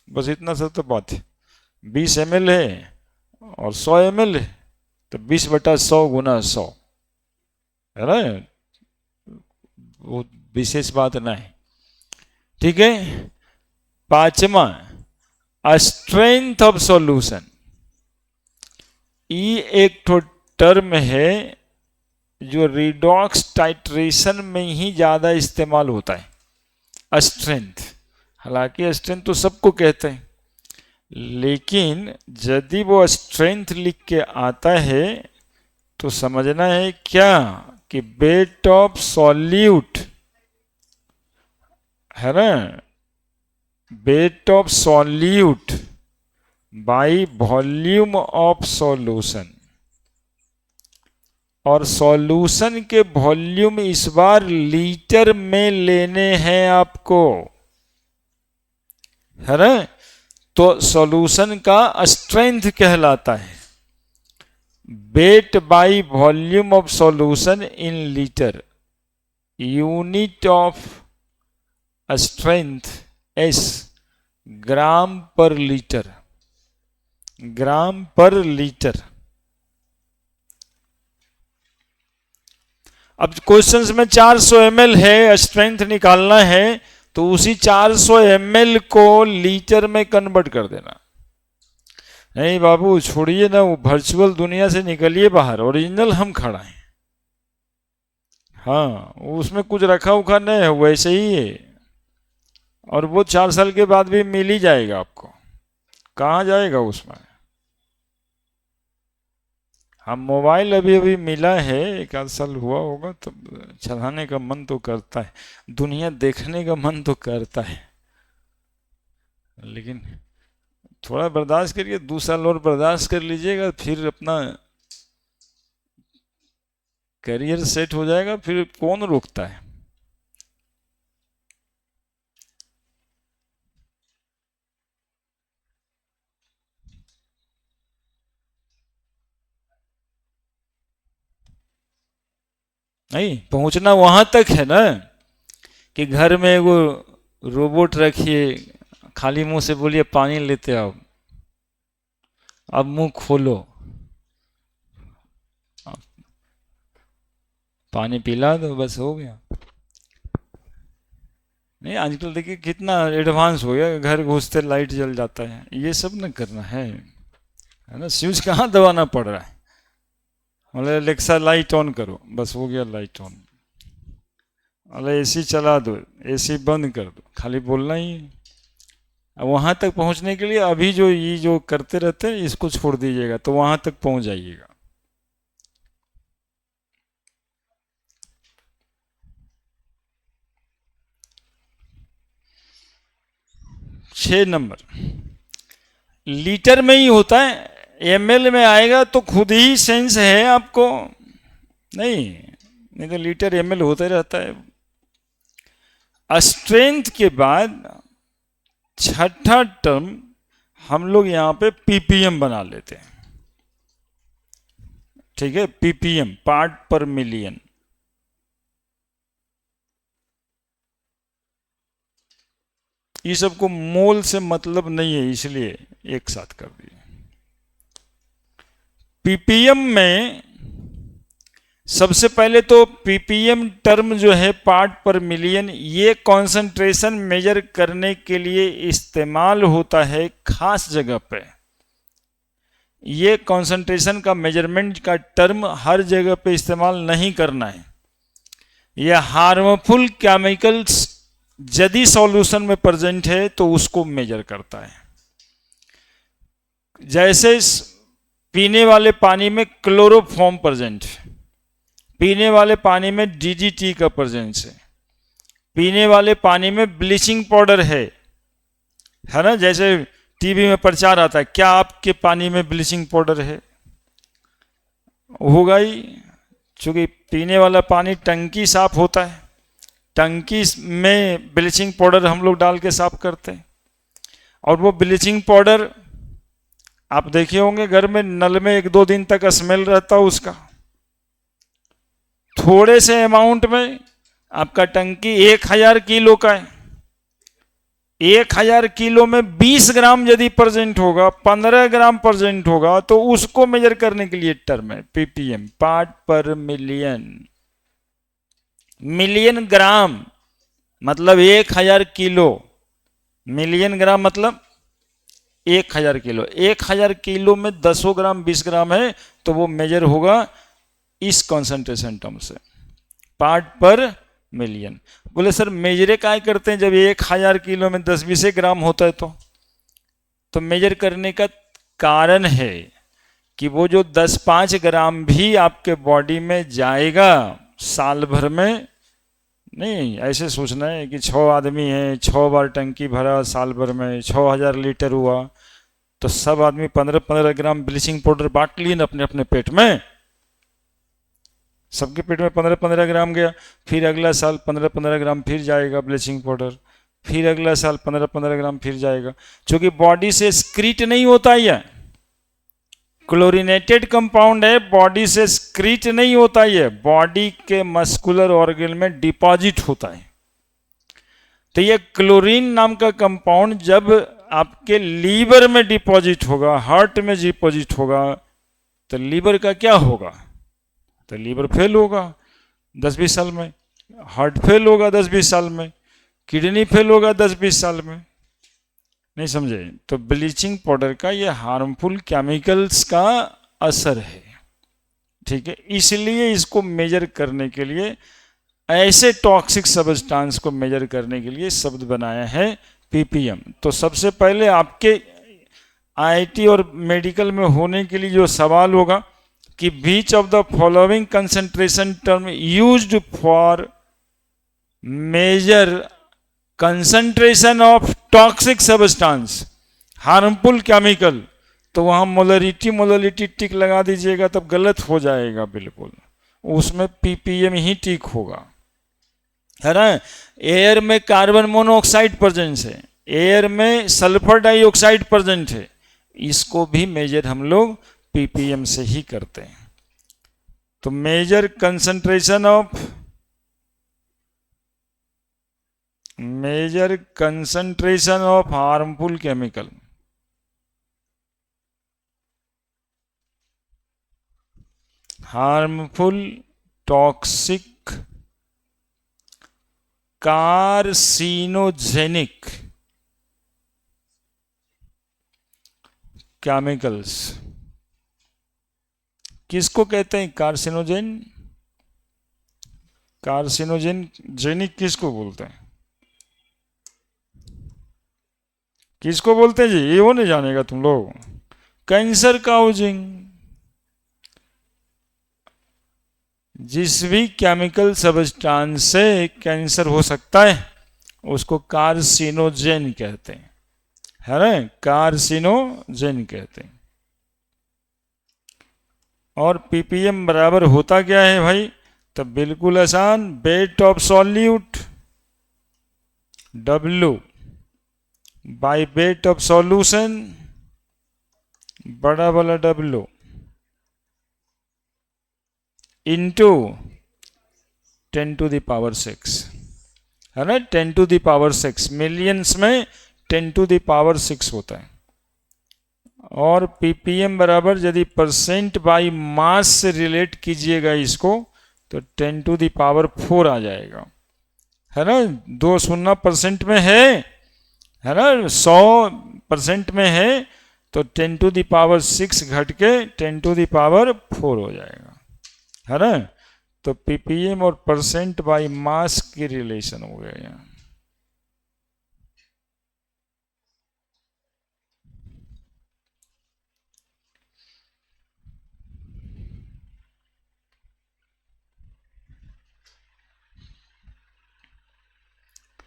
बस इतना सा तो बात है। 20 ml है और 100 ml है, तो 20/100 गुना 100, है ना, वो विशेष बात ना है। ठीक है। पांचवा, स्ट्रेंथ ऑफ सॉल्यूशन। ये एक तो टर्म है जो रिडॉक्स टाइट्रेशन में ही ज्यादा इस्तेमाल होता है, स्ट्रेंथ। हालांकि स्ट्रेंथ तो सबको कहते हैं, लेकिन यदि वो स्ट्रेंथ लिख के आता है तो समझना है क्या कि वेट ऑफ सॉल्यूट, है ना, wait of solute by volume of solution. और सॉल्यूशन के वॉल्यूम इस बार लीटर में लेने हैं आपको, है ना। तो सॉल्यूशन का स्ट्रेंथ कहलाता है weight by volume of solution in litre, unit of strength is, gram per litre, gram per litre. अब क्वेश्चंस में 400 ml है, स्ट्रेंथ निकालना है, तो उसी 400 ml को लीटर में कन्वर्ट कर देना। नहीं बाबू छोड़िए ना, वो वर्चुअल दुनिया से निकलिए बाहर, ओरिजिनल हम खड़ा हैं। हाँ उसमें कुछ रखा उखा नहीं है, वैसे ही है, और वो 4 साल के बाद भी मिल ही जाएगा आपको, कहाँ जाएगा उसमें। हम मोबाइल अभी अभी मिला है, 1 आध साल हुआ होगा, तो चलाने का मन तो करता है, दुनिया देखने का मन तो करता है, लेकिन थोड़ा बर्दाश्त करिए, 2 साल और बर्दाश्त कर लीजिएगा, फिर अपना करियर सेट हो जाएगा, फिर कौन रोकता है। नहीं पहुंचना वहां तक है ना कि घर में वो रोबोट रखिए, खाली मुंह से बोलिए पानी लेते आओ, अब मुंह खोलो पानी पिला दो, बस हो गया। नहीं आजकल देखिए कितना एडवांस हो गया, घर घुसते लाइट जल जाता है, ये सब न करना है ना, स्विच कहाँ दबाना पड़ रहा है, बोले एलेक्सा लाइट ऑन करो, बस हो गया लाइट ऑन, बोले एसी चला दो, एसी बंद कर दो, खाली बोलना ही है। वहां तक पहुंचने के लिए अभी जो ये जो करते रहते हैं इसको छोड़ दीजिएगा, तो वहां तक पहुंच जाइएगा। 6 नंबर लीटर में ही होता है, ml में आएगा तो खुद ही सेंस है आपको, नहीं तो लीटर ml होता ही रहता है। स्ट्रेंथ के बाद छठा टर्म हम लोग यहां पे ppm बना लेते हैं, ठीक है, ppm पार्ट पर मिलियन। ये सबको मोल से मतलब नहीं है, इसलिए एक साथ कर दिए। पीपीएम में सबसे पहले तो पीपीएम टर्म जो है पार्ट पर मिलियन, ये कॉन्सेंट्रेशन मेजर करने के लिए इस्तेमाल होता है खास जगह पे। ये कॉन्सेंट्रेशन का मेजरमेंट का टर्म हर जगह पे इस्तेमाल नहीं करना है। यह हार्मफुल केमिकल्स यदि सॉल्यूशन में प्रेजेंट है तो उसको मेजर करता है। जैसे पीने वाले पानी में क्लोरोफॉर्म प्रेजेंट है, पीने वाले पानी में डीडीटी का प्रेजेंस है, पीने वाले पानी में ब्लीचिंग पाउडर है ना। जैसे टीवी में प्रचार आता है, क्या आपके पानी में ब्लीचिंग पाउडर है? होगा ही, क्योंकि पीने वाला पानी टंकी साफ होता है, टंकी में ब्लीचिंग पाउडर हम लोग डाल के साफ करते हैं। और वो ब्लीचिंग पाउडर आप देखे होंगे घर में नल में 1-2 दिन तक स्मेल रहता है उसका। थोड़े से अमाउंट में आपका टंकी 1000 किलो का है, 1000 किलो में 20 ग्राम यदि प्रेजेंट होगा, 15 ग्राम प्रेजेंट होगा, तो उसको मेजर करने के लिए टर्म है पीपीएम, पार्ट पर मिलियन। मिलियन ग्राम मतलब 1000 किलो, मिलियन ग्राम मतलब 1000 किलो। 1000 किलो में 10 ग्राम 20 ग्राम है, तो वो मेजर होगा इस कॉन्सेंट्रेशन टर्म से, पार्ट पर मिलियन। बोले सर मेजरे क्या करते हैं जब 1000 किलो में 10-20 ग्राम होता है? तो मेजर करने का कारण है कि वो जो 10-5 ग्राम भी आपके बॉडी में जाएगा साल भर में, नहीं ऐसे सोचना है कि 6 आदमी हैं, 6 बार टंकी भरा साल भर में, 6000 लीटर हुआ, तो सब आदमी 15-15 ग्राम ब्लीचिंग पाउडर बांट लिए ना अपने अपने पेट में, सबके पेट में 15-15 ग्राम गया, फिर अगला साल 15-15 ग्राम फिर जाएगा ब्लीचिंग पाउडर, फिर अगला साल 15-15 ग्राम फिर जाएगा, क्योंकि बॉडी से स्क्रीट नहीं होता है, क्लोरीनेटेड कंपाउंड है, बॉडी से स्क्रीट नहीं होता है, बॉडी के मस्कुलर ऑर्गन में डिपॉजिट होता है। तो ये क्लोरीन नाम का कंपाउंड जब आपके लीवर में डिपॉजिट होगा, हार्ट में डिपॉजिट होगा, तो लीवर का क्या होगा? तो लीवर फेल होगा 10-20 साल में, हार्ट फेल होगा 10-20 साल में, किडनी फेल होगा 10-20 साल में। नहीं समझे? तो ब्लीचिंग पाउडर का ये हार्मफुल केमिकल्स का असर है, ठीक है। इसलिए इसको मेजर करने के लिए, ऐसे टॉक्सिक सब्सटेंस को मेजर करने के लिए शब्द बनाया है पीपीएम। तो सबसे पहले आपके आईआईटी और मेडिकल में होने के लिए जो सवाल होगा कि which of the following concentration term used for measure concentration of toxic substance, harmful chemical, तो वहां मोलरिटी टिक लगा दीजिएगा, तब गलत हो जाएगा बिल्कुल, उसमें पीपीएम ही टिक होगा, है ना। एयर में कार्बन मोनोऑक्साइड प्रेजेंस है, एयर में सल्फर डाइऑक्साइड प्रेजेंट है, इसको भी मेजर हम लोग पीपीएम से ही करते हैं। तो measure concentration of harmful chemical, harmful toxic carcinogenic chemicals. किसको कहते हैं कार्सिनोजेन? कार्सिनोजेन जेनिक किसको बोलते हैं? किसको बोलते हैं जी? ये वो नहीं जानेगा तुम लोग? Cancer causing. जिस भी केमिकल सब्सटेंस से कैंसर हो सकता है उसको कार्सिनोजेन कहते हैं, है ना, कार्सिनोजेन कहते हैं। और पीपीएम बराबर होता क्या है भाई? तो बिल्कुल आसान, wait of solute W bye weight of solution, बड़ा वाला W, इंटू 10⁶, है ना, 10⁶, मिलियंस में 10⁶ होता है। और पीपीएम बराबर यदि परसेंट बाई मास से रिलेट कीजिएगा इसको, तो 10⁴ आ जाएगा, है ना। 2 शून्य परसेंट में है ना, 100% में है, तो 10⁶ घट के 10⁴ हो जाएगा, है ना। तो पीपीएम और परसेंट बाई मास की रिलेशन हो गया यहाँ।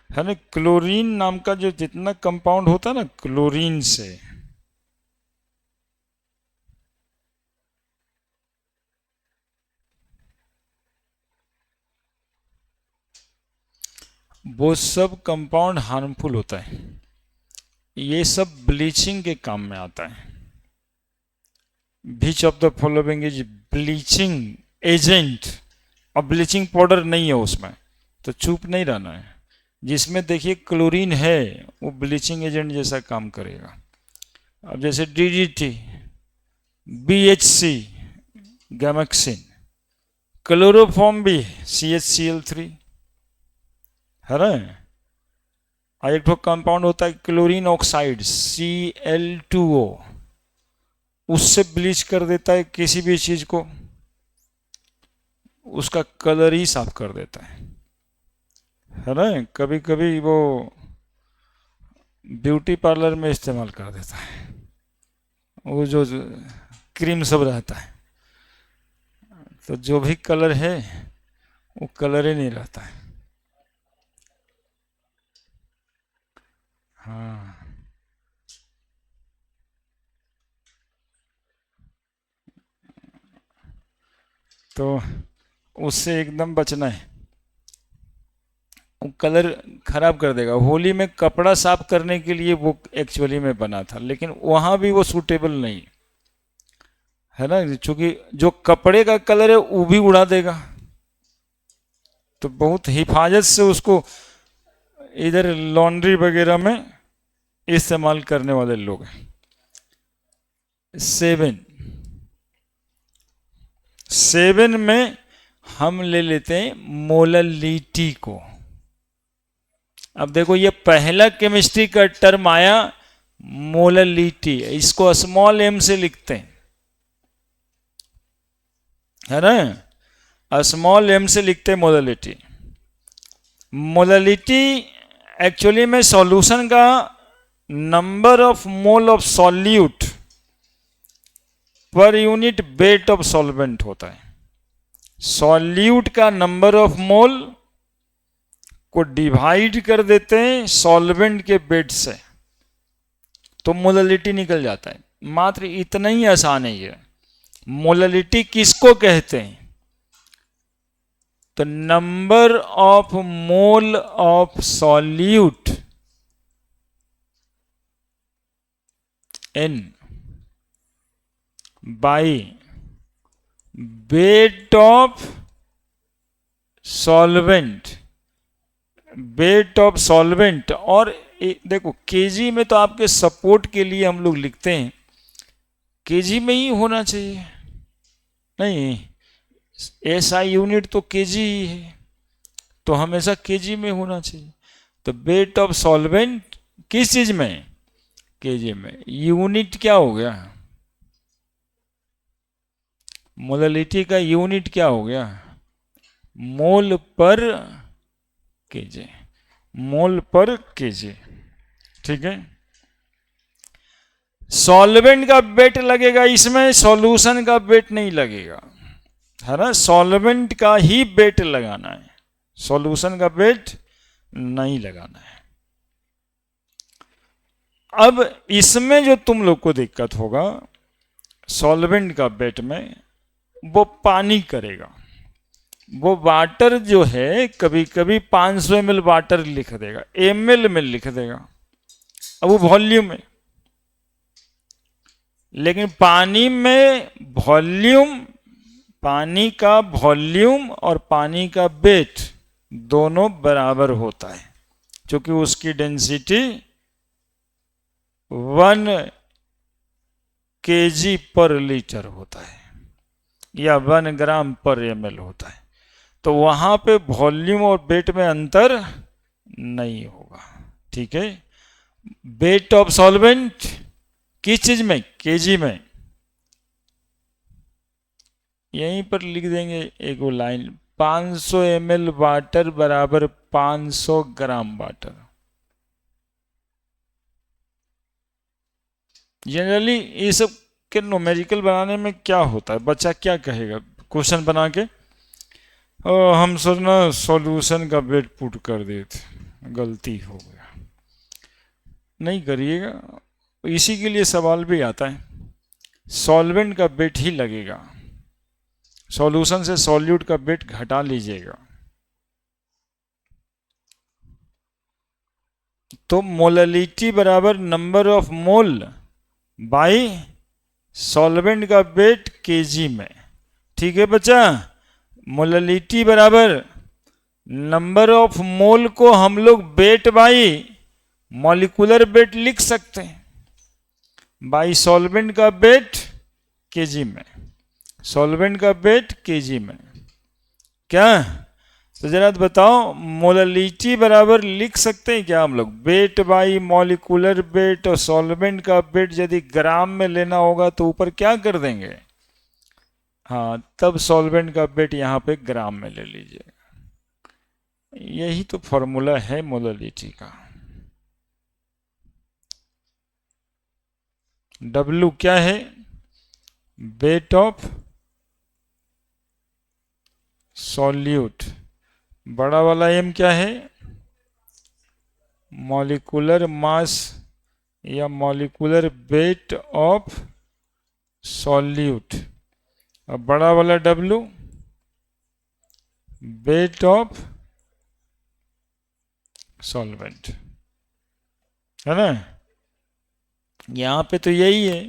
है ना। क्लोरीन नाम का जो जितना कंपाउंड होता है ना, क्लोरीन से, वो सब कंपाउंड हार्मफुल होता है। ये सब ब्लीचिंग के काम में आता है। विच of the following is bleaching agent? अब ब्लीचिंग पाउडर नहीं है उसमें, तो चुप नहीं रहना है। जिसमें देखिए क्लोरीन है वो ब्लीचिंग एजेंट जैसा काम करेगा। अब जैसे डीडीटी, बीएचसी, गैमेक्सिन, क्लोरोफॉर्म भी CHCl3, है ना। एक तो कंपाउंड होता है क्लोरीन ऑक्साइड Cl2O, उससे ब्लीच कर देता है किसी भी चीज को, उसका कलर ही साफ कर देता है ना। कभी कभी वो ब्यूटी पार्लर में इस्तेमाल कर देता है, वो जो क्रीम सब रहता है, तो जो भी कलर है वो कलर ही नहीं रहता है। हाँ, तो उससे एकदम बचना है। वो कलर खराब कर देगा। होली में कपड़ा साफ करने के लिए वो एक्चुअली में बना था, लेकिन वहां भी वो सूटेबल नहीं है ना, क्योंकि जो कपड़े का कलर है वो भी उड़ा देगा। तो बहुत हिफाजत से उसको इधर लॉन्ड्री वगैरह में इस्तेमाल करने वाले लोग हैं। 7 में हम ले लेते हैं मोललिटी को। अब देखो ये पहला केमिस्ट्री का टर्म आया मोललिटी, इसको स्मॉल m से लिखते हैं, है ना, स्मॉल m से लिखते हैं मोललिटी। मोललिटी एक्चुअली में सॉल्यूशन का number of mole of solute per unit weight of solvent होता है। सॉल्यूट का नंबर ऑफ मोल को डिवाइड कर देते हैं सॉल्वेंट के वेट से, तो मोललिटी निकल जाता है। मात्र इतना ही आसान है ये। मोललिटी किसको कहते हैं? तो number of mole of solute n by weight of solvent, weight of solvent. और देखो केजी में तो आपके सपोर्ट के लिए हम लोग लिखते हैं, केजी में ही होना चाहिए, नहीं एसआई यूनिट तो केजी ही है, तो हमेशा केजी में होना चाहिए। तो वेट ऑफ सॉल्वेंट किस चीज में? केजी में। यूनिट क्या हो गया? मोललिटी का यूनिट क्या हो गया? मोल पर केजी, मोल पर केजी। ठीक है, सॉल्वेंट का वेट लगेगा इसमें, सॉल्यूशन का वेट नहीं लगेगा, है ना। सॉल्वेंट का ही वेट लगाना है, सॉल्यूशन का वेट नहीं लगाना है। अब इसमें जो तुम लोग को दिक्कत होगा सॉल्वेंट का वेट में, वो पानी करेगा। वो वाटर जो है कभी कभी 500 ml वाटर लिख देगा, ml में लिख देगा, अब वो वॉल्यूम है। लेकिन पानी में वॉल्यूम, पानी का वॉल्यूम और पानी का वेट दोनों बराबर होता है, क्योंकि उसकी डेंसिटी 1 kg पर लीटर होता है या 1 ग्राम पर ml होता है। तो वहां पे वॉल्यूम और वेट में अंतर नहीं होगा। ठीक है, वेट ऑफ सॉल्वेंट किस चीज में? केजी में। यहीं पर लिख देंगे एक लाइन, 500 ml वाटर बराबर 500 ग्राम वाटर। जनरली ये सब के न्यूमेरिकल बनाने में क्या होता है, बच्चा क्या कहेगा क्वेश्चन बना के? हम सर ना सॉल्यूशन का वेट पुट कर देते, गलती हो गया। नहीं करिएगा, इसी के लिए सवाल भी आता है, सॉल्वेंट का वेट ही लगेगा, सॉल्यूशन से सॉल्यूट का वेट घटा लीजिएगा। तो मोललिटी बराबर number of mole by solvent का वेट केजी में। ठीक है बच्चा, मोललिटी बराबर नंबर ऑफ मोल को हम लोग वेट बाई मॉलिक्यूलर वेट लिख सकते हैं, बाई सॉल्वेंट का वेट केजी में, सॉल्वेंट का वेट केजी में। क्या? तो जरा बताओ, मोललिटी बराबर लिख सकते हैं क्या हम लोग? वेट बाई मॉलिक्यूलर वेट, और सॉल्वेंट का वेट यदि ग्राम में लेना होगा तो ऊपर क्या कर देंगे? हाँ, तब सॉल्वेंट का वेट यहाँ पे ग्राम में ले लीजिएगा। यही तो फॉर्मूला है मोललिटी का। W क्या है? Weight of solute. बड़ा वाला M क्या है? मॉलिक्यूलर मास या मॉलिक्यूलर वेट ऑफ सॉल्यूट। और बड़ा वाला W वेट ऑफ सॉल्वेंट, है ना। यहां पे तो यही है।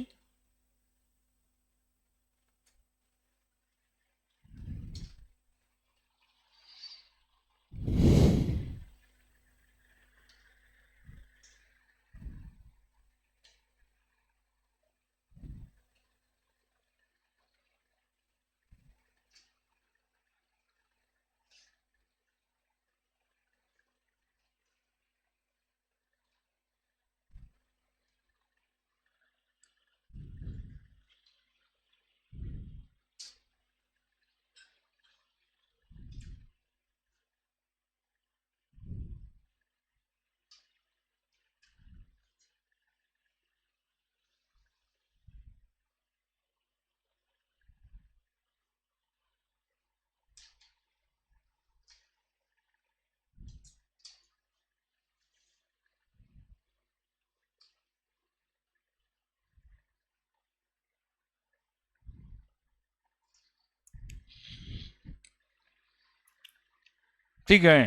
ठीक है।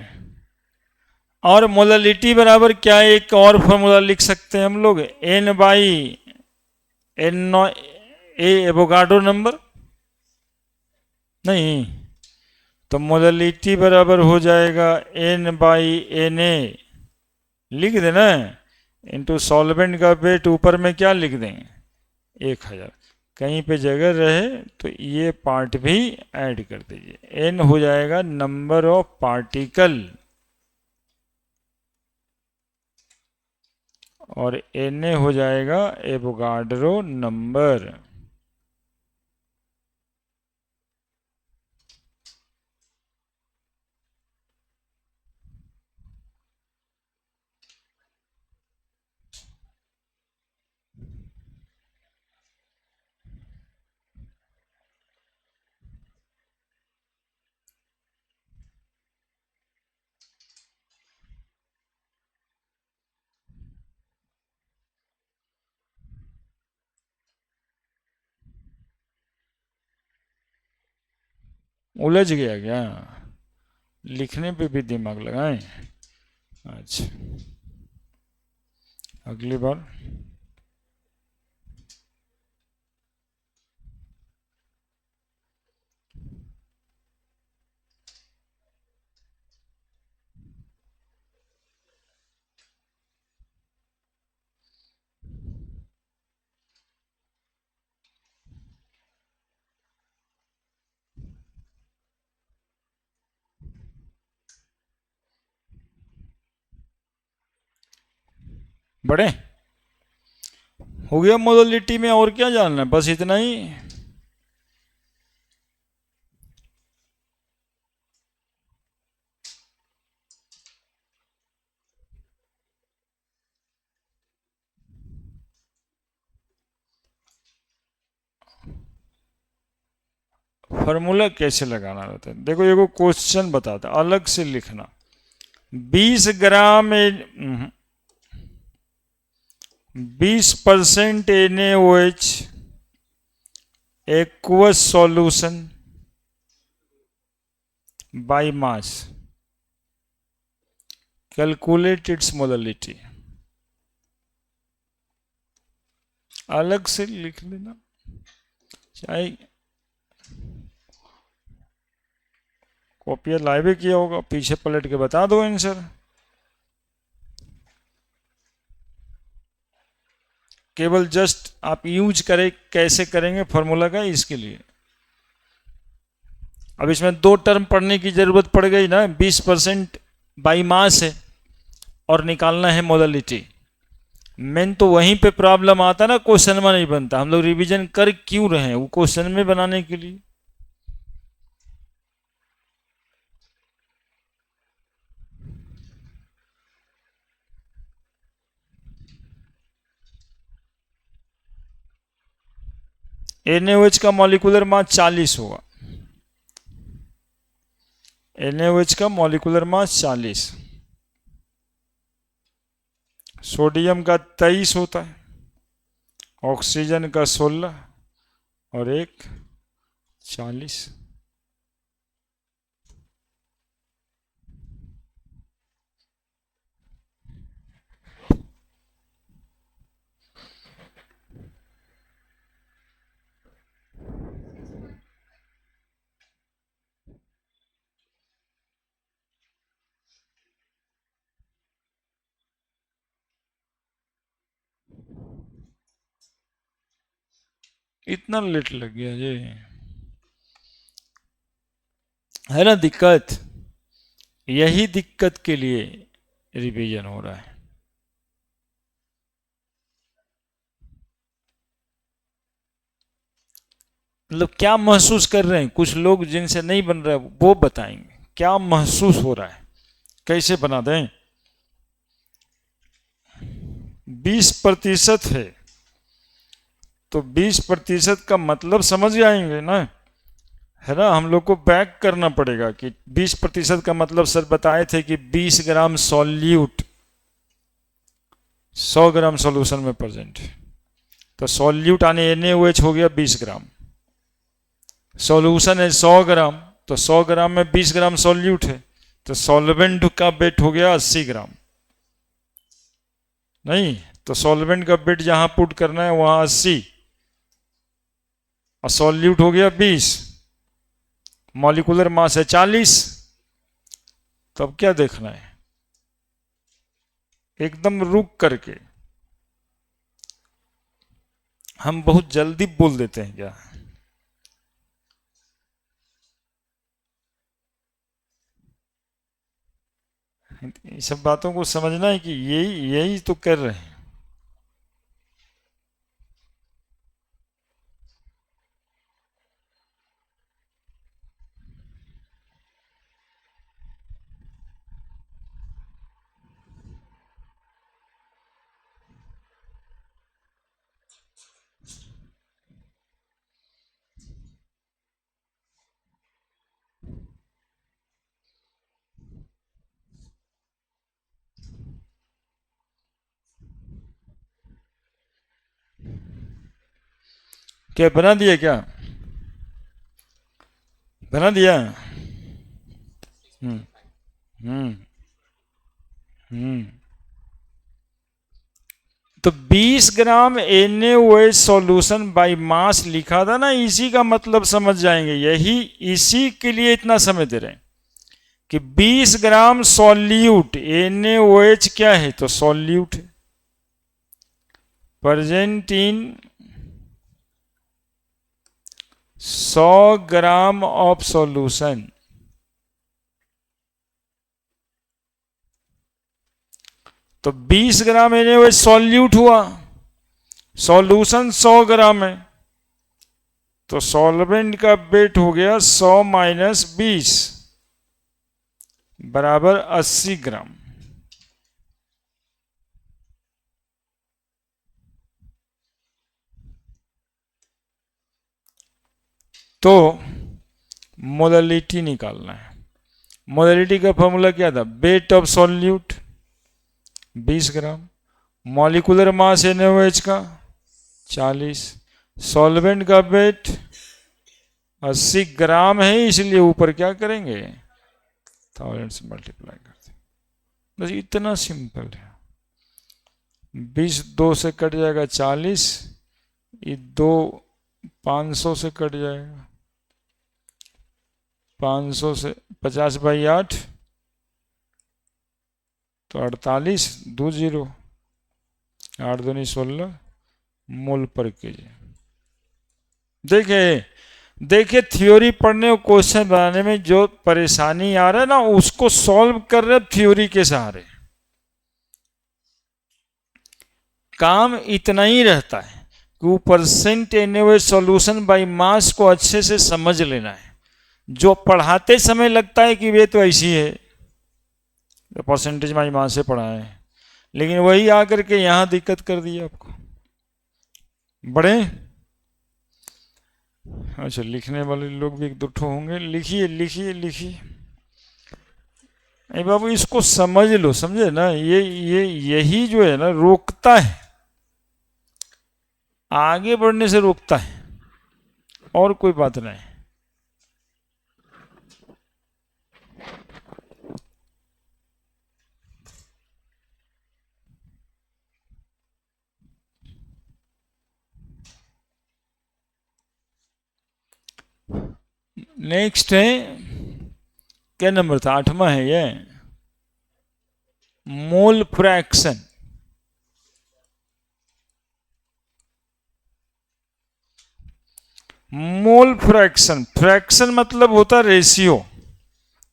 और मोललिटी बराबर क्या, एक और फॉर्मूला लिख सकते हैं हम लोग, N by N A Avogadro number, नहीं तो मोललिटी बराबर हो जाएगा एन बाई एन ए, लिख देना, इंटू सॉल्वेंट का वेट ऊपर में क्या लिख देंगे 1000, कहीं पे जगह रहे तो ये पार्ट भी ऐड कर दीजिए। एन हो जाएगा नंबर ऑफ पार्टिकल और एन ए हो जाएगा एवोगाड्रो नंबर। उलझ गया क्या, लिखने पे भी दिमाग लगाएं। अच्छा, अगली बार बढ़े। हो गया मोडलिटी में, और क्या जानना है, बस इतना ही। फॉर्मूला कैसे लगाना रहता है, देखो ये को क्वेश्चन बताता, अलग से लिखना। 20 gram 20% NaOH aqueous solution by mass, calculate its molality, अलग से लिख लेना, चाहे कॉपियां लाइव किया होगा, पीछे पलट के बता दो आंसर। केवल जस्ट आप यूज करें, कैसे करेंगे फॉर्मूला का, इसके लिए। अब इसमें दो टर्म पढ़ने की जरूरत पड़ गई ना, 20% बाई मास है और निकालना है मोललिटी। मेन तो वहीं पे प्रॉब्लम आता ना, क्वेश्चन में नहीं बनता। हम लोग रिवीजन कर क्यों रहे हैं, वो क्वेश्चन में बनाने के लिए। NaOH का मॉलिक्यूलर मास 40 होगा, NaOH का मॉलिक्यूलर मास 40, सोडियम का 23 होता है, ऑक्सीजन का 16 और एक 40। इतना लेट लग गया जी, है ना दिक्कत। यही दिक्कत के लिए रिवीजन हो रहा है। मतलब क्या महसूस कर रहे हैं कुछ लोग जिनसे नहीं बन रहा है, वो बताएंगे क्या महसूस हो रहा है, कैसे बना दें। 20% है तो 20% का मतलब समझ जाएंगे ना, है ना। हम लोग को बैक करना पड़ेगा कि 20% का मतलब सर बताए थे कि 20 ग्राम सॉल्यूट 100 ग्राम सॉल्यूशन में प्रेजेंट है, तो सॉल्यूट आने NaOH हो गया 20 ग्राम, सॉल्यूशन है 100 ग्राम, तो 100 ग्राम में 20 ग्राम सॉल्यूट है, तो सॉल्वेंट का वेट हो गया 80 ग्राम। नहीं, तो सॉल्वेंट का वेट जहां पुट करना है वहां 80 और सॉल्यूट हो गया 20, मॉलिक्यूलर मास है 40। तो अब क्या देखना है, एकदम रुक करके हम बहुत जल्दी बोल देते हैं क्या। ये सब बातों को समझना है कि यही यही तो कर रहे हैं। क्या बना दिया क्या, बना दिया। हम्म हम्म हम्म तो 20 ग्राम NaOH सॉल्यूशन बाय मास लिखा था ना, इसी का मतलब समझ जाएंगे, यही इसी के लिए इतना समय दे रहे हैं कि 20 ग्राम सॉल्यूट NaOH क्या है, तो सॉल्यूट है present in 100 gram of solution. तो 20 ग्राम NaOH सॉल्यूट हुआ, सॉल्यूशन 100 ग्राम है, तो सॉल्वेंट का वेट हो गया 100 माइनस 20 बराबर 80 ग्राम। तो मोललिटी निकालना है। मोललिटी का फॉर्मूला क्या था, wait of solute 20 gram, molecular mass NaOH का 40, सॉल्वेंट का वेट 80 ग्राम है, इसलिए ऊपर क्या करेंगे 1000 से मल्टीप्लाई करते, बस इतना सिंपल है। 20 2 से कट जाएगा 40, ये 2 500 से कट जाएगा, 500 से 50/8 तो 48, 20 8 दूनी 16 मोल पर केजी। देखिए देखिए थ्योरी पढ़ने और क्वेश्चन बनाने में जो परेशानी आ रहा है ना, उसको सॉल्व कर रहे थ्योरी के सहारे। काम इतना ही रहता है कि वो परसेंट NaOH सॉल्यूशन बाय मास को अच्छे से समझ लेना है। जो पढ़ाते समय लगता है कि वे तो ऐसी है, परसेंटेज बाय मास से पढ़ा है, लेकिन वही आकर के यहां दिक्कत कर दी आपको। बड़े अच्छा, लिखने वाले लोग भी एक दो ठो होंगे, लिखिए लिखिए लिखिए। अरे बाबू इसको समझ लो, समझे ना, ये यही जो है ना रोकता है, आगे बढ़ने से रोकता है, और कोई बात नहीं। नेक्स्ट है, क्या नंबर था, 8वां है ये, mole fraction. Mole fraction, fraction मतलब होता रेशियो,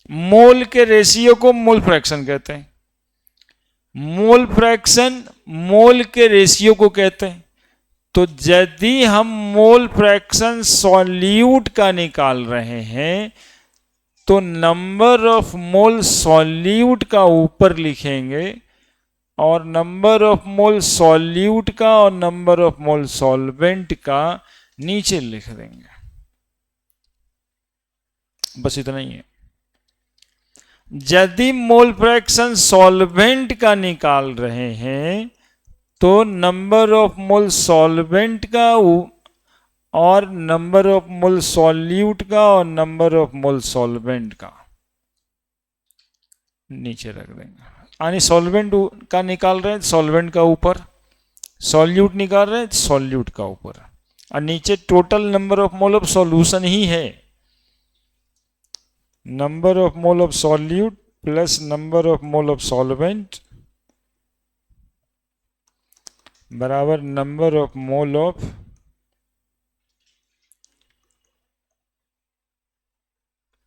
मोल के रेशियो को मोल फ्रैक्शन कहते हैं। मोल फ्रैक्शन मोल के रेशियो को कहते हैं। तो यदि हम मोल फ्रैक्शन सॉल्यूट का निकाल रहे हैं तो नंबर ऑफ मोल सॉल्यूट का ऊपर लिखेंगे और नंबर ऑफ मोल सॉल्यूट का और नंबर ऑफ मोल सॉल्वेंट का नीचे लिख देंगे। बस इतना ही है। यदि मोल फ्रैक्शन सॉल्वेंट का निकाल रहे हैं तो नंबर ऑफ मोल सॉल्वेंट का और नंबर ऑफ मोल सॉल्यूट का और नंबर ऑफ मोल सॉल्वेंट का नीचे रख देंगे। यानी सॉल्वेंट का निकाल रहे हैं सॉल्वेंट का ऊपर, सॉल्यूट निकाल रहे हैं सॉल्यूट का ऊपर, और नीचे total number of mole of solution ही है। Number of mole of solute plus number of mole of solvent बराबर number of mole of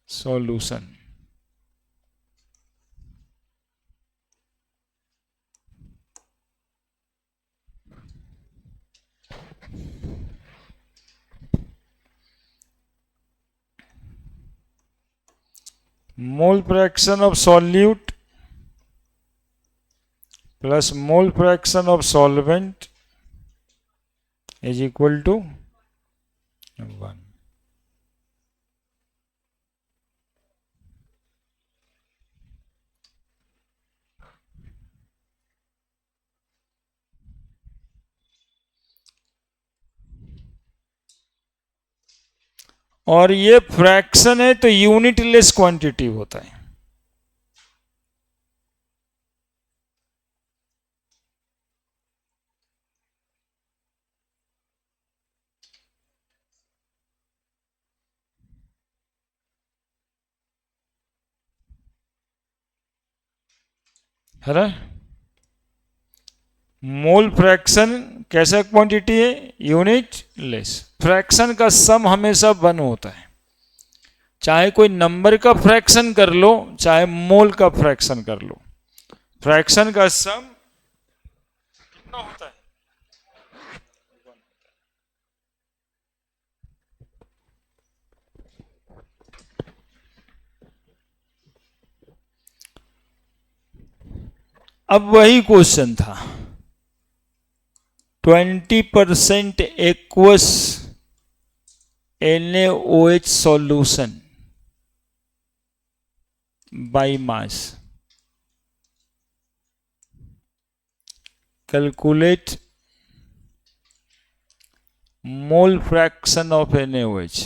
solution. Mole fraction of solute plus mole fraction of solvent is equal to 1। और ये fraction है तो unit less quantity होता है ना। Mole fraction कैसा quantity है, यूनिट लेस। फ्रैक्शन का सम हमेशा 1 होता है, चाहे कोई नंबर का फ्रैक्शन कर लो चाहे मोल का फ्रैक्शन कर लो, फ्रैक्शन का सम कितना होता है। अब वही क्वेश्चन था, 20% aqueous NaOH solution by mass, calculate mole fraction of NaOH।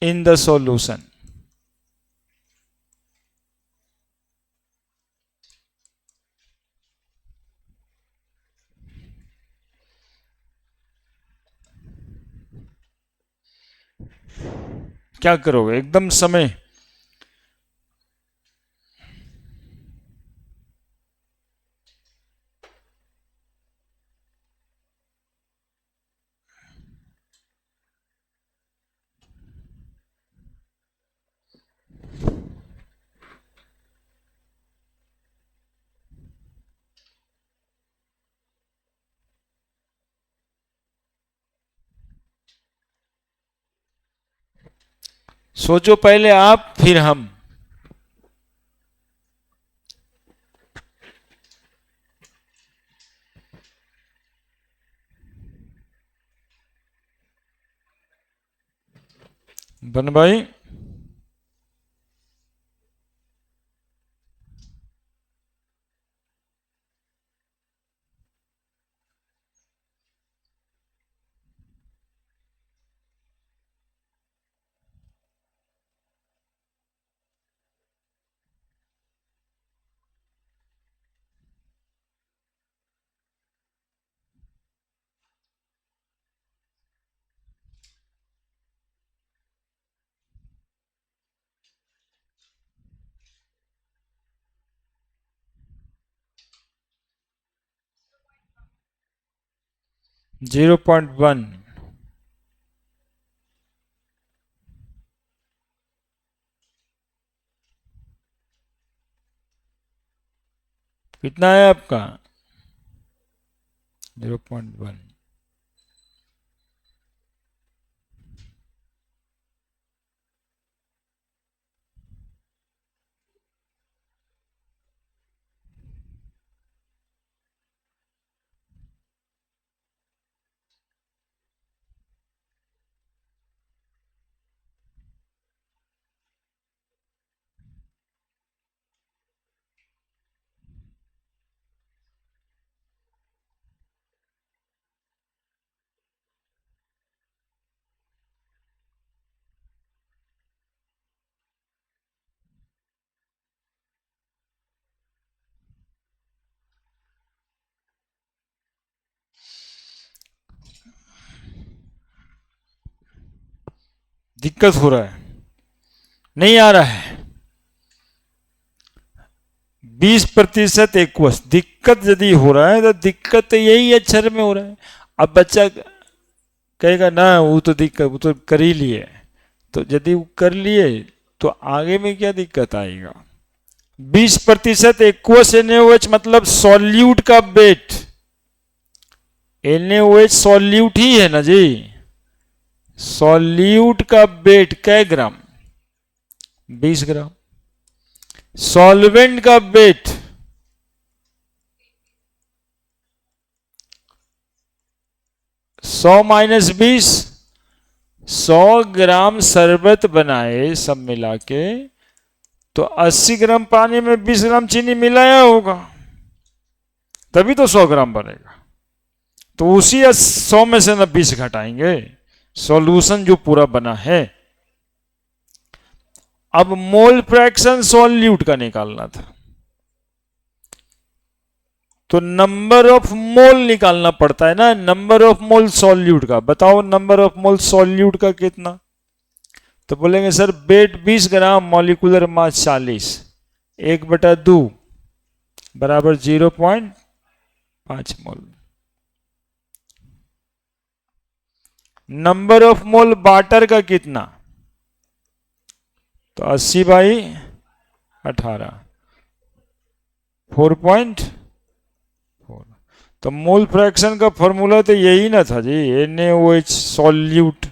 In the solution. क्या करोगे एकदम समय। सोचो पहले आप फिर हम। बन भाई 0.1। कितना है आपका? 0.1। दिक्कत हो रहा है, नहीं आ रहा है। 20% एक्वस। दिक्कत यदि हो रहा है तो दिक्कत तो यही अक्षर में हो रहा है। अब बच्चा कहेगा ना वो तो दिक्कत, वो तो कर ही लिए, तो यदि वो कर लिए तो आगे में क्या दिक्कत आएगा? 20% एक्वस NaOH मतलब सॉल्यूट का वेट। NaOH सॉल्यूट ही है ना जी। सॉल्यूट का वेट कै ग्राम? 20 ग्राम। सॉल्वेंट का वेट 100 माइनस 20। 100 ग्राम शरबत बनाए सब मिला के तो 80 ग्राम पानी में 20 ग्राम चीनी मिलाया होगा, तभी तो 100 ग्राम बनेगा। तो उसी 100 में से ना 20 घटाएंगे, सॉल्यूशन जो पूरा बना है। अब मोल फ्रैक्शन सॉल्यूट का निकालना था, तो नंबर ऑफ मोल निकालना पड़ता है ना, नंबर ऑफ मोल सॉल्यूट का। बताओ नंबर ऑफ मोल सॉल्यूट का कितना? तो बोलेंगे सर वेट 20 ग्राम, मॉलिक्यूलर मास 40, 1/2 बराबर 0.5 मोल। नंबर ऑफ मोल वाटर का कितना? तो 80/18, 4.4। तो मोल फ्रैक्शन का फॉर्मूला तो यही ना था जी, NaOH solute,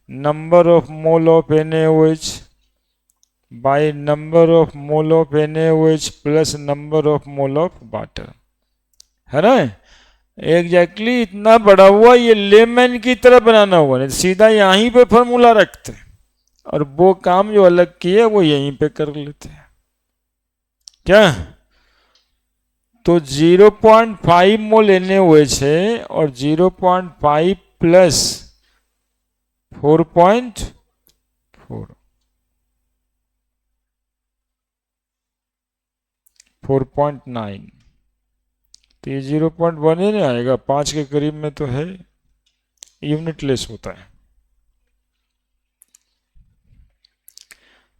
number of mole of NaOH by number of mole of NaOH plus number of mole of water, है ना। एग्जैक्टली इतना बड़ा हुआ, ये लेमन की तरह बनाना हुआ, नहीं सीधा यहीं पे फॉर्मूला रखते और वो काम जो अलग किए वो यहीं पे कर लेते हैं क्या। तो 0.5 मोल NaOH है और 0.5 प्लस 4.4, 4.9, तो ये 0.1 ही नहीं आएगा, 5 के करीब में तो है, यूनिटलेस होता है।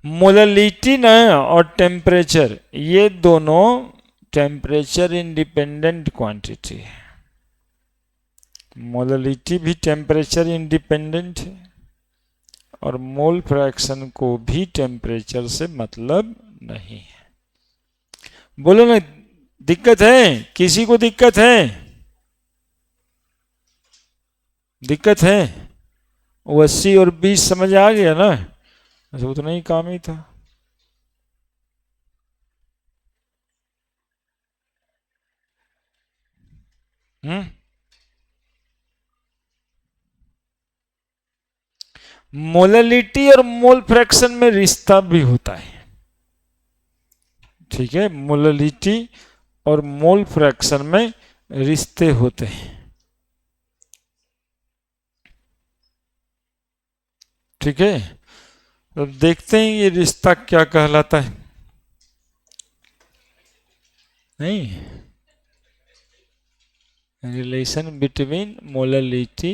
मोललिटी ना और टेम्परेचर, ये दोनों टेम्परेचर इंडिपेंडेंट क्वांटिटी है। मोललिटी भी टेम्परेचर इंडिपेंडेंट है और मोल फ्रैक्शन को भी टेम्परेचर से मतलब नहीं है। बोलो ना, दिक्कत है? किसी को दिक्कत है? दिक्कत है? वो 80 और 20 समझ आ गया ना, अच्छा उतना ही काम ही था। मोललिटी और मोल फ्रैक्शन में रिश्ता भी होता है, ठीक है। मोललिटी और मोल फ्रैक्शन में रिश्ते होते हैं, ठीक है। तो देखते हैं ये रिश्ता क्या कहलाता है। नहीं, relation between molality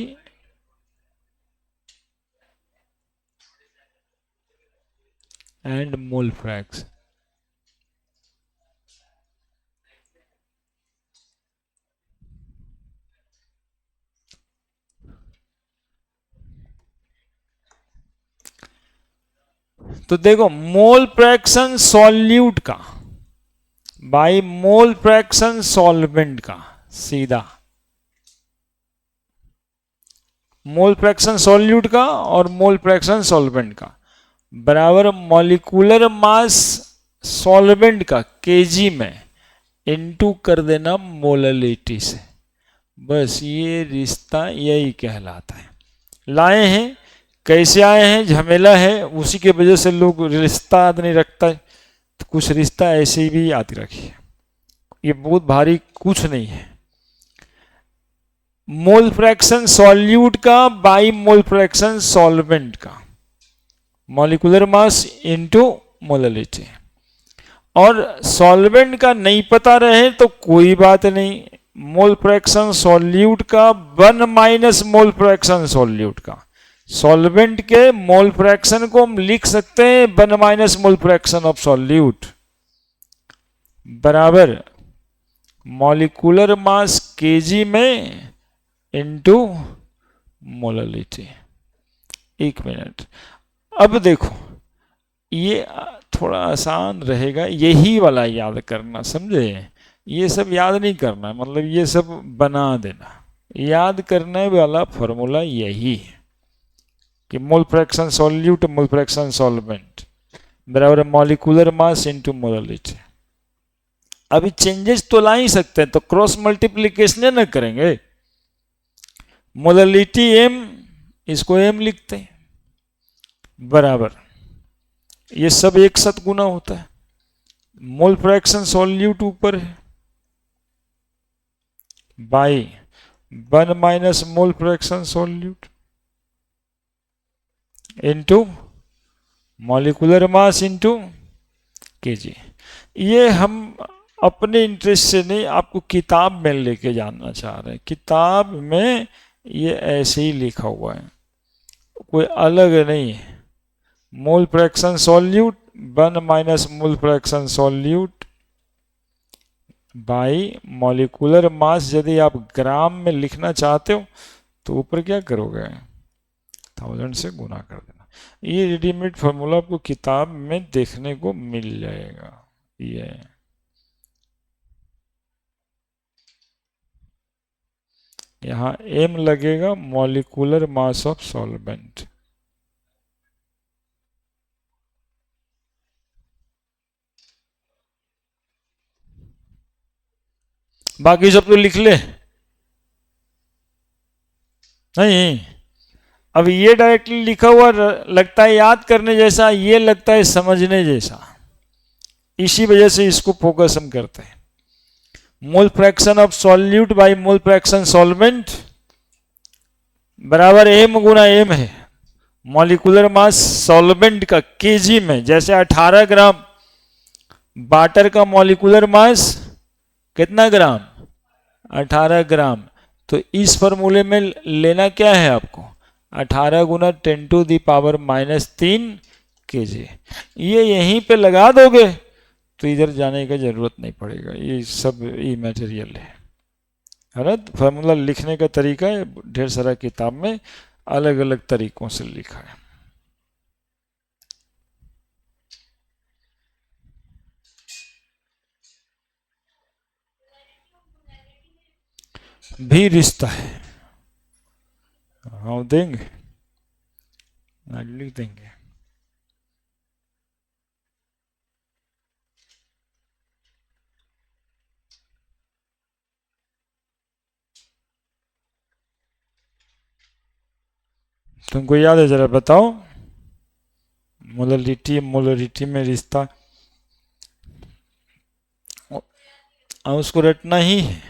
and mole fraction. तो देखो मोल फ्रैक्शन सॉल्यूट का बाई मोल फ्रैक्शन सॉल्वेंट का, सीधा मोल फ्रैक्शन सॉल्यूट का और मोल फ्रैक्शन सॉल्वेंट का बराबर मॉलिक्यूलर मास सॉल्वेंट का केजी में इनटू कर देना मोललिटी से। बस ये रिश्ता यही कहलाता है। लाए हैं, कैसे आए हैं, झमेला है, उसी के वजह से लोग रिश्ता याद नहीं रखता है। तो कुछ रिश्ता ऐसे ही भी याद रखिए, ये बहुत भारी कुछ नहीं है। मोल फ्रैक्शन सॉल्यूट का बाई मोल फ्रैक्शन सॉल्वेंट का, मॉलिक्यूलर मास इनटू मोललिटी। और सॉल्वेंट का नहीं पता रहे तो कोई बात नहीं, मोल फ्रैक्शन सॉल्यूट का 1 माइनस मोल फ्रैक्शन सॉल्यूट का, सॉल्वेंट के मोल फ्रैक्शन को हम लिख सकते हैं 1 minus mole fraction of solute बराबर मॉलिक्यूलर मास केजी में इनटू मोललिटी। 1 मिनट, अब देखो ये थोड़ा आसान रहेगा, यही वाला याद करना, समझे? ये सब याद नहीं करना, मतलब ये सब बना देना। याद करने वाला फॉर्मूला यही है कि मोल फ्रैक्शन सॉल्यूट मोल फ्रैक्शन सॉल्वेंट बराबर मॉलिक्यूलर मास इनटू मोललिटी। अभी चेंजेस तो ला ही सकते हैं, तो क्रॉस मल्टीप्लीकेशन न करेंगे। मोललिटी m, इसको m लिखते हैं बराबर, ये सब एक साथ गुना होता है, मोल फ्रैक्शन सॉल्यूट ऊपर है by 1 minus mole fraction solute into molecular mass into KG. ये हम अपने इंटरेस्ट से नहीं, आपको किताब में लेके जाना चाह रहे हैं। किताब में ये ऐसे ही लिखा हुआ है, कोई अलग नहीं है। मोल fraction solute 1 minus mole fraction solute by molecular मास। यदि आप ग्राम में लिखना चाहते हो तो ऊपर क्या करोगे, 1000 से गुना कर देना। ये रेडीमेड फॉर्मूला आपको किताब में देखने को मिल जाएगा। ये यहाँ m लगेगा मॉलिक्यूलर मास ऑफ सॉल्वेंट। बाकी सब तो लिख ले नहीं। अब ये डायरेक्टली लिखा हुआ लगता है याद करने जैसा, ये लगता है समझने जैसा, इसी वजह से इसको फोकस हम करते हैं। मोल fraction of solute by mole fraction solvent बराबर m गुना m है मॉलिक्यूलर मास सॉल्वेंट का केजी में। जैसे 18 ग्राम वाटर का मॉलिक्यूलर मास कितना ग्राम, 18 ग्राम। तो इस फॉर्मूले में लेना क्या है आपको, 18 गुना 10 टू दी पावर -3 केजी। ये यहीं पे लगा दोगे तो इधर जाने का जरूरत नहीं पड़ेगा, ये सब ई मटेरियल है ना। फार्मूला लिखने का तरीका है, ढेर सारा किताब में अलग अलग तरीकों से लिखा है। भी रिश्ता है, हाँ देंगे, लिख देंगे। तुमको याद है, जरा बताओ। मोलरिटी मोलरिटी में रिश्ता, और उसको रटना ही है,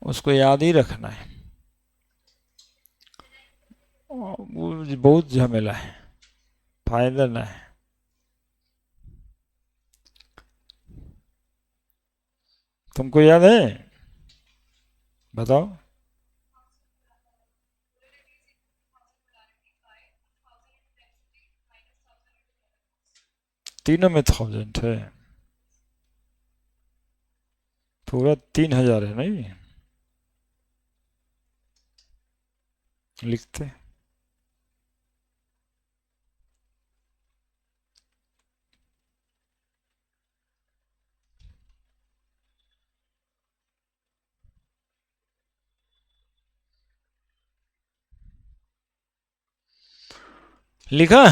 उसको याद ही रखना है। वो बहुत झमेला है, फायदा ना है। तुमको याद है, बताओ। तीनों में 1000 है, पूरा 3000 है नहीं, लिखते लिखा।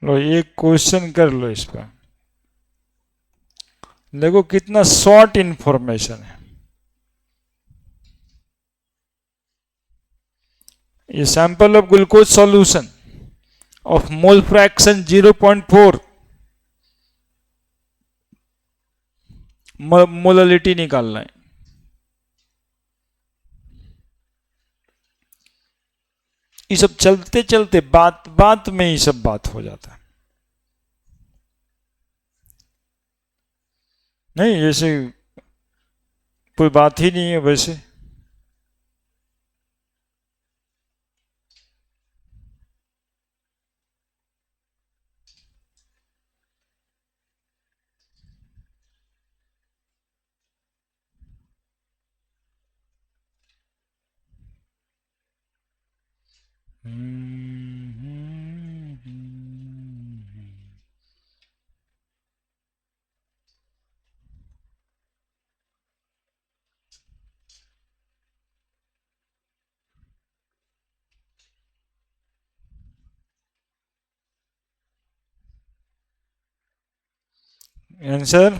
लो एक क्वेश्चन कर लो इस पर, देखो कितना शॉर्ट इंफॉर्मेशन है। ये sample of glucose solution of mole fraction 0.4, molality निकालना है। ये सब चलते चलते बात बात में ये सब बात हो जाता है। नहीं जैसे कोई बात ही नहीं है वैसे। आंसर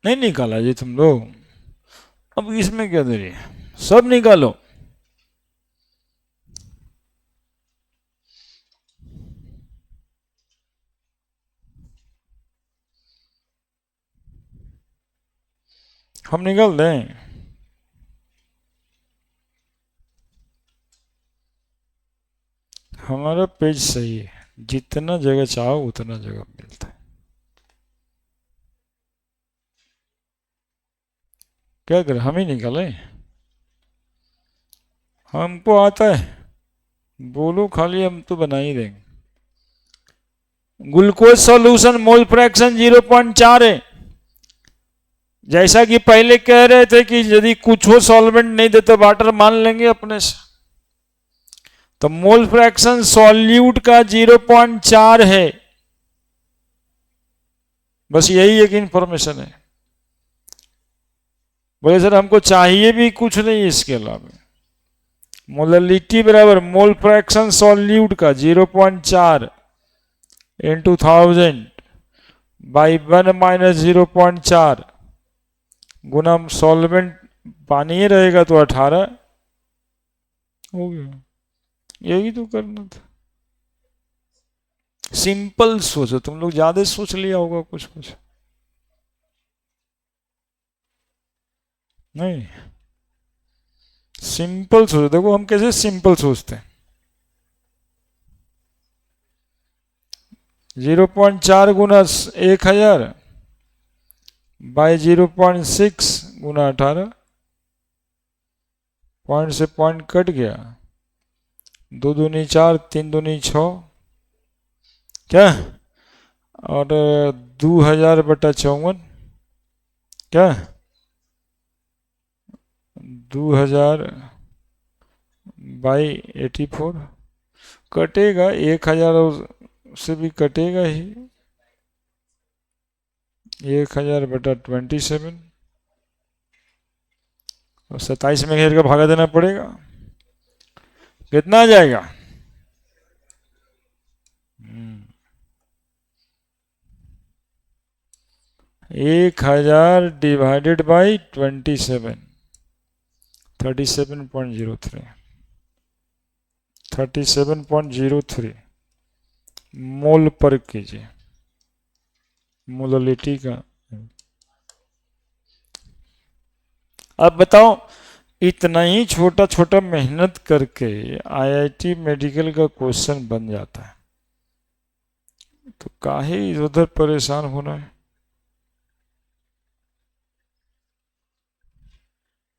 नहीं निकाला जी तुम लोग। अब इसमें क्या देरी है, सब निकालो। हम निकाल दें। हमारा पेज सही है, जितना जगह चाहो उतना जगह मिलता है। क्या करें, हम ही निकालें, हमको आता है, बोलो खाली, हम तो बना ही देंगे। ग्लूकोज सॉल्यूशन मोल फ्रैक्शन 0.4 है। जैसा कि पहले कह रहे थे कि यदि कुछ हो सॉल्वेंट नहीं दे तो वाटर मान लेंगे अपने से, तो मोल फ्रैक्शन सॉल्यूट का 0.4 है। बस यही एक इंफॉर्मेशन है। बोले सर हमको चाहिए भी कुछ नहीं इसके अलावा। मोललिटी बराबर मोल फ्रैक्शन सॉल्यूट का 0.4 into 1000 by 1 minus 0.4 Guna solvent पानी ही रहेगा तो 18 हो गया। यही तो करना था। सिंपल सोचो, तुम लोग ज्यादा सोच लिया होगा कुछ कुछ। नहीं सिंपल सोचो, देखो हम कैसे सिंपल सोचते हैं। 0.4 गुना 1000 बाई 0.6 गुना 18, पॉइंट से पॉइंट कट गया, 2 दूनी 4, 3 दूनी 6, क्या, और 2000 बटा 54, क्या 2000 बाई 84 कटेगा, 1000 से भी कटेगा ही, 1000 बटा 27 और 27 में घेर का भागा देना पड़ेगा। कितना आ जाएगा? 1000 डिवाइडेड बाई 27, 37.03, 37.03 मोल पर केजी, मोललिटी का। अब बताओ, इतना ही छोटा छोटा मेहनत करके आईआईटी मेडिकल का क्वेश्चन बन जाता है, तो काहे इधर परेशान होना है?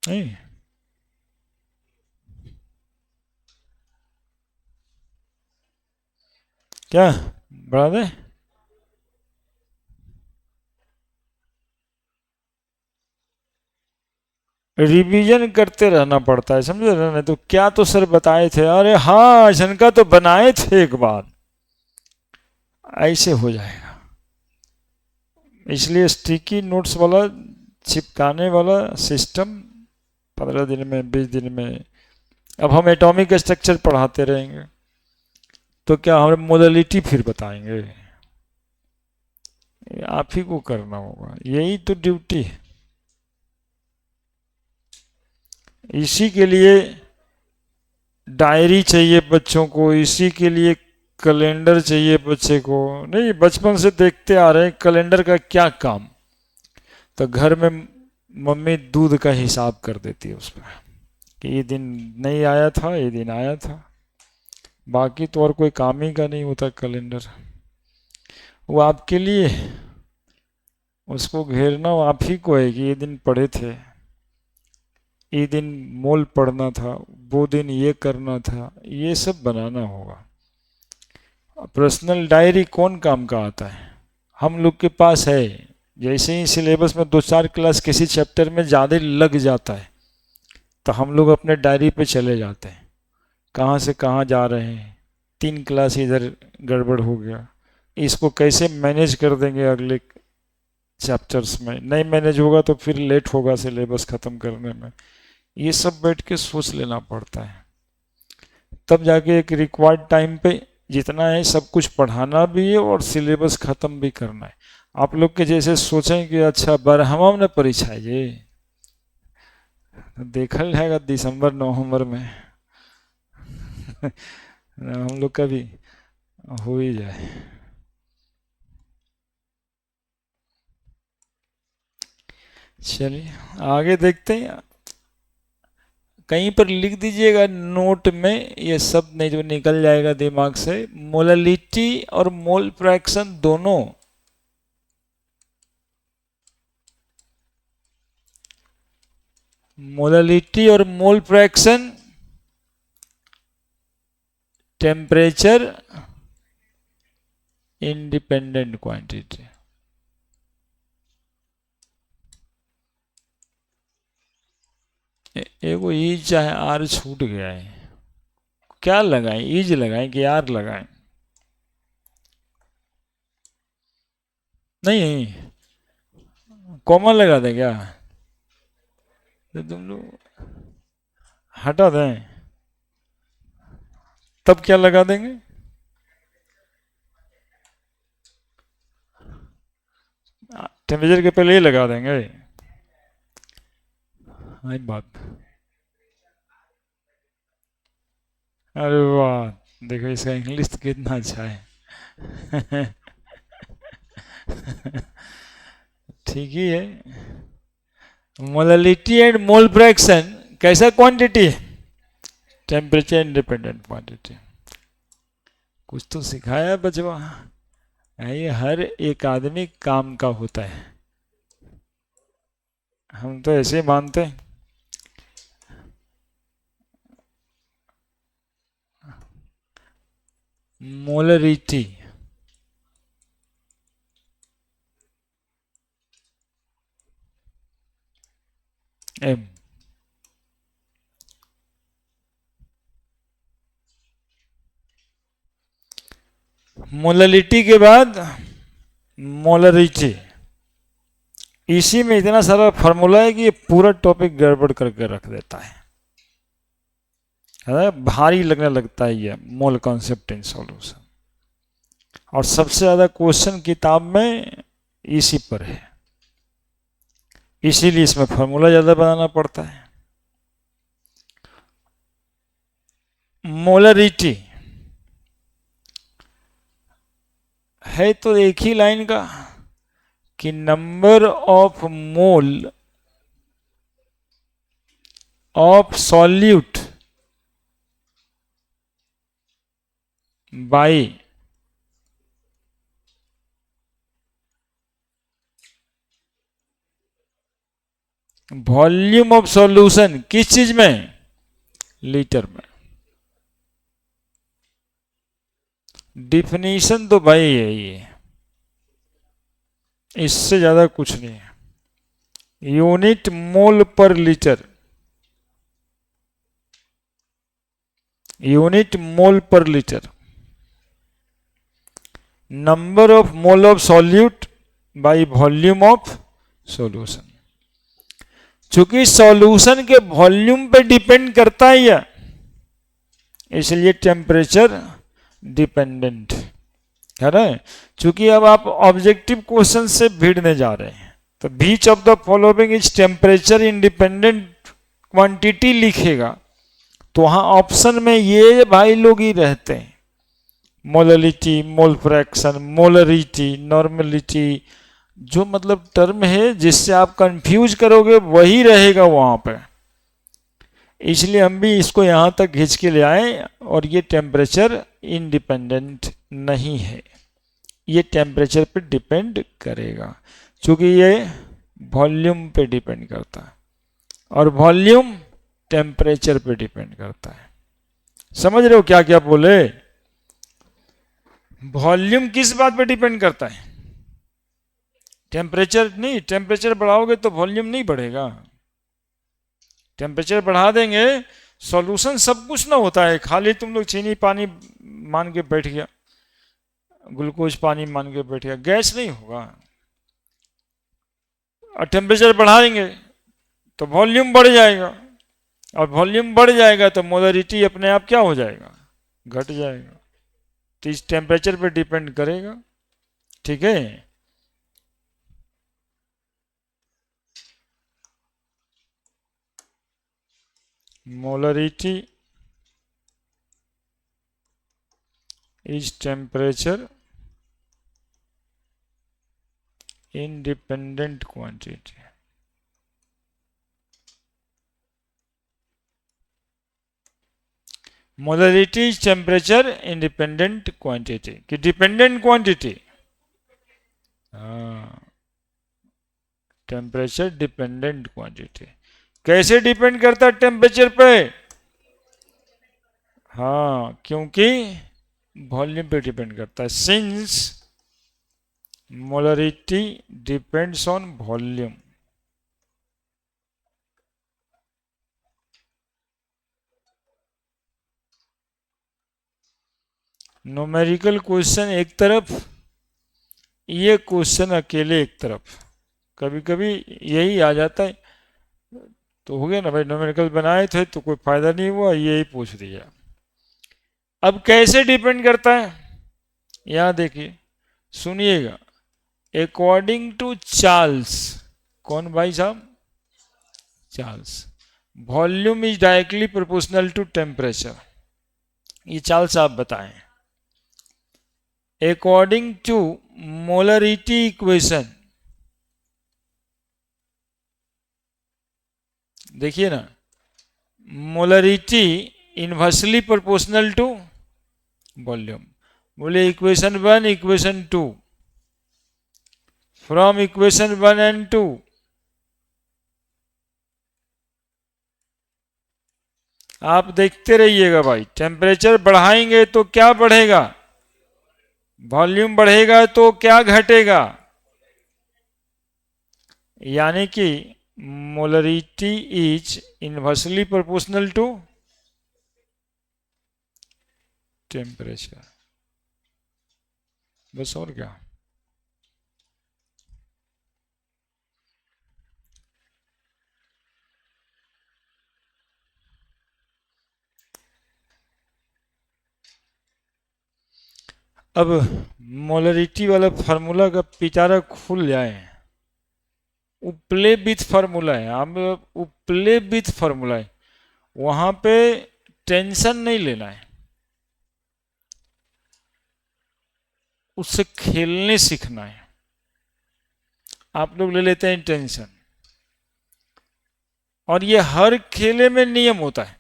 नहीं, क्या बढ़ा दे? रिवीजन करते रहना पड़ता है, समझे ना? नहीं तो क्या तो सर बताए थे, अरे हाँ झनका तो बनाए थे एक बार, ऐसे हो जाएगा। इसलिए स्टिकी नोट्स वाला चिपकाने वाला सिस्टम 15 दिन में, 20 दिन में। अब हम एटॉमिक स्ट्रक्चर पढ़ाते रहेंगे तो क्या हम मोडलिटी फिर बताएंगे? आप ही को करना होगा, यही तो ड्यूटी है। इसी के लिए डायरी चाहिए बच्चों को, इसी के लिए कैलेंडर चाहिए बच्चे को। नहीं, बचपन से देखते आ रहे हैं कैलेंडर का क्या काम। तो घर में मम्मी दूध का हिसाब कर देती है उस पर कि ये दिन नहीं आया था, ये दिन आया था। बाकी तो और कोई काम ही का नहीं होता कैलेंडर, वो आपके लिए। उसको घेरना आप ही को है कि ये दिन पढ़े थे, ये दिन मोल पढ़ना था, वो दिन ये करना था, ये सब बनाना होगा। पर्सनल डायरी कौन काम का आता है? हम लोग के पास है। जैसे ही सिलेबस में 2-4 क्लास किसी चैप्टर में ज़्यादा लग जाता है तो हम लोग अपने डायरी पे चले जाते हैं, कहाँ से कहाँ जा रहे हैं, 3 क्लास इधर गड़बड़ हो गया, इसको कैसे मैनेज कर देंगे अगले चैप्टर्स में। नहीं मैनेज होगा तो फिर लेट होगा सिलेबस ख़त्म करने में। ये सब बैठ के सोच लेना पड़ता है, तब जाके एक रिक्वायर्ड टाइम पे जितना है सब कुछ पढ़ाना भी है और सिलेबस ख़त्म भी करना है। आप लोग के जैसे सोचें कि अच्छा बरहमा में परीक्षा है ये, तो देखा जाएगा दिसंबर नवंबर में हम लोग का भी हो ही जाए। चलिए आगे देखते हैं। कहीं पर लिख दीजिएगा नोट में, ये सब नहीं जो निकल जाएगा दिमाग से। मोललिटी और मोल फ्रैक्शन दोनों, मोललिटी और mole fraction temperature independent quantity. एगो ई चाहे आर छूट गया है, क्या लगाएं? ईज लगाएं कि आर लगाएं? नहीं, कॉमन लगा दें क्या? तो तुम लोग हटा दें, तब क्या लगा देंगे? टेम्परेचर के पहले ही लगा देंगे। हाँ बात। अरे वाह, देखो इसका इंग्लिश तो कितना अच्छा है ठीक ही है। मोललिटी एंड मोल फ्रैक्शन कैसा क्वांटिटी है? Temperature independent quantity. कुछ तो सिखाया बचवा, ये हर एक आदमी काम का होता है, हम तो ऐसे मानते हैं। मोलरिटी एम, मोलरिटी के बाद मोलरिटी, इसी में इतना सारा फॉर्मूला है कि ये पूरा टॉपिक गड़बड़ करके रख देता है, भारी लगने लगता है ये मोल कॉन्सेप्ट इन सॉल्यूशन। और सबसे ज्यादा क्वेश्चन किताब में इसी पर है, इसीलिए इसमें फॉर्मूला ज्यादा बनाना पड़ता है। मोलरिटी है तो एक ही लाइन का कि number of mole of solute by volume of solution, किस चीज में? लीटर में। डिफिनीशन तो भाई यही है, इससे ज्यादा कुछ नहीं है। यूनिट मोल पर लीटर, यूनिट मोल पर litre, number of mole of solute by volume of solution. चूंकि सॉल्यूशन के वॉल्यूम पे डिपेंड करता है यह, इसलिए टेम्परेचर डिपेंडेंट है ना। चूंकि अब आप ऑब्जेक्टिव क्वेश्चन से भिड़ने जा रहे हैं, तो which of the following is temperature independent quantity लिखेगा, तो वहां ऑप्शन में ये भाई लोग ही रहते हैं, molarity, mole fraction, molarity, normality, जो मतलब टर्म है जिससे आप कंफ्यूज करोगे वही रहेगा वहां पे। इसलिए हम भी इसको यहां तक खींच के ले आए, और ये टेम्परेचर इंडिपेंडेंट नहीं है, ये टेम्परेचर पे डिपेंड करेगा, क्योंकि ये वॉल्यूम पे डिपेंड करता है, और वॉल्यूम टेम्परेचर पे डिपेंड करता है। समझ रहे हो क्या क्या बोले? वॉल्यूम किस बात पे डिपेंड करता है? टेम्परेचर नहीं, टेम्परेचर बढ़ाओगे तो वॉल्यूम नहीं बढ़ेगा। टेम्परेचर बढ़ा देंगे, सॉल्यूशन सब कुछ ना होता है, खाली तुम लोग चीनी पानी मान के बैठ गया, ग्लूकोज पानी मान के बैठ गया, गैस नहीं होगा। और टेम्परेचर बढ़ाएंगे तो वॉल्यूम बढ़ जाएगा, और वॉल्यूम बढ़ जाएगा तो मोलरिटी अपने आप क्या हो जाएगा? घट जाएगा। तो इस टेम्परेचर पे डिपेंड करेगा, ठीक है। Molarity is temperature independent quantity. Molarity is temperature independent quantity कि dependent quantity? Temperature dependent quantity. कैसे डिपेंड करता है टेम्परेचर पे? हाँ, क्योंकि वॉल्यूम पे डिपेंड करता है, since molarity depends on volume. Numerical question एक तरफ, ये क्वेश्चन अकेले एक तरफ, कभी कभी यही आ जाता है, तो हो गया ना भाई, न्यूमेरिकल बनाए थे तो कोई फायदा नहीं हुआ, यही पूछ दिया। अब कैसे डिपेंड करता है, यहां देखिए, सुनिएगा। अकॉर्डिंग टू चार्ल्स, कौन भाई साहब? Charles, volume is directly proportional to temperature. ये चार्ल्स आप बताएं। अकॉर्डिंग टू मोलरिटी इक्वेशन, देखिए ना, molarity inversely proportional to volume. बोले equation 1, equation 2, from equation 1 and 2 आप देखते रहिएगा भाई, टेम्परेचर बढ़ाएंगे तो क्या बढ़ेगा? वॉल्यूम बढ़ेगा तो क्या घटेगा? यानी कि molarity is inversely proportional to temperature. बस और क्या। अब मोलरिटी वाला फार्मूला का पिटारा खुल जाए, उपले विथ फार्मूला है, हम उपले विथ फार्मूला है, वहां पे टेंशन नहीं लेना है, उससे खेलने सीखना है। आप लोग ले लेते हैं टेंशन, और ये हर खेले में नियम होता है।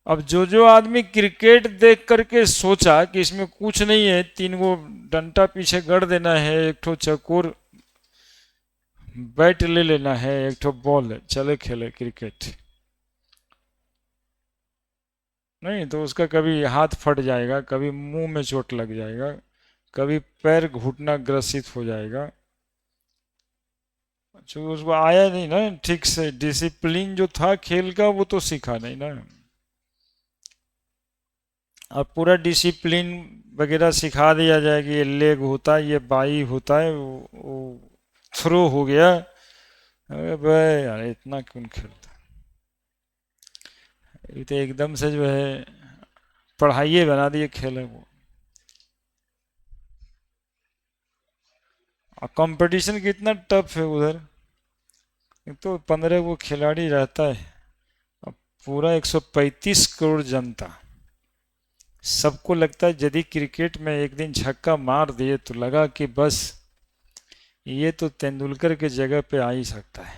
अब जो जो आदमी क्रिकेट देख करके सोचा कि इसमें कुछ नहीं है, तीन गो डंडा पीछे गड़ देना है, एक ठो चकोर बैट ले लेना है, एक ठो बॉल, चले खेले क्रिकेट, नहीं तो उसका कभी हाथ फट जाएगा, कभी मुंह में चोट लग जाएगा, कभी पैर घुटना ग्रसित हो जाएगा। जो उसको आया नहीं ना ठीक से, डिसिप्लिन जो था खेल का वो तो सीखा नहीं ना। अब पूरा डिसिप्लिन वगैरह सिखा दिया जाए कि ये लेग होता है, ये बाई होता है, वो थ्रो हो गया, अरे भाई यार इतना क्यों खेलता है, ये तो एकदम से जो है पढ़ाइए बना दिए खेल को। और कंपटीशन कितना टफ है उधर, एक तो 15 वो खिलाड़ी रहता है, अब पूरा 135 करोड़ जनता, सबको लगता है यदि क्रिकेट में एक दिन छक्का मार दिए तो लगा कि बस ये तो तेंदुलकर के जगह पे आ ही सकता है,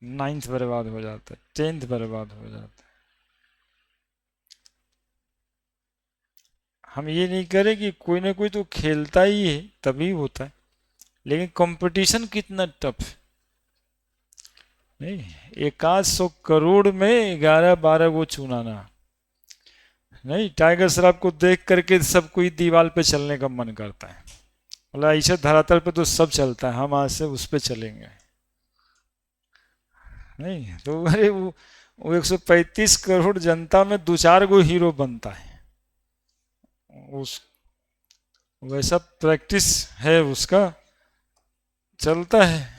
नाइन्थ बर्बाद हो जाता है, 10th बर्बाद हो जाता है। हम ये नहीं करें कि कोई ना कोई तो खेलता ही है तभी होता है, लेकिन कंपटीशन कितना टफ है। नहीं, 100 करोड़ में 11-12 वो चुनाना, नहीं टाइगर श्रॉफ को देख करके सब कोई दीवार पे चलने का मन करता है, बोला ऐसे धरातल पे तो सब चलता है, हम आज से उस पे चलेंगे। नहीं तो अरे वो 135 करोड़ जनता में दो चार गो हीरो बनता है, उस वैसा प्रैक्टिस है उसका, चलता है।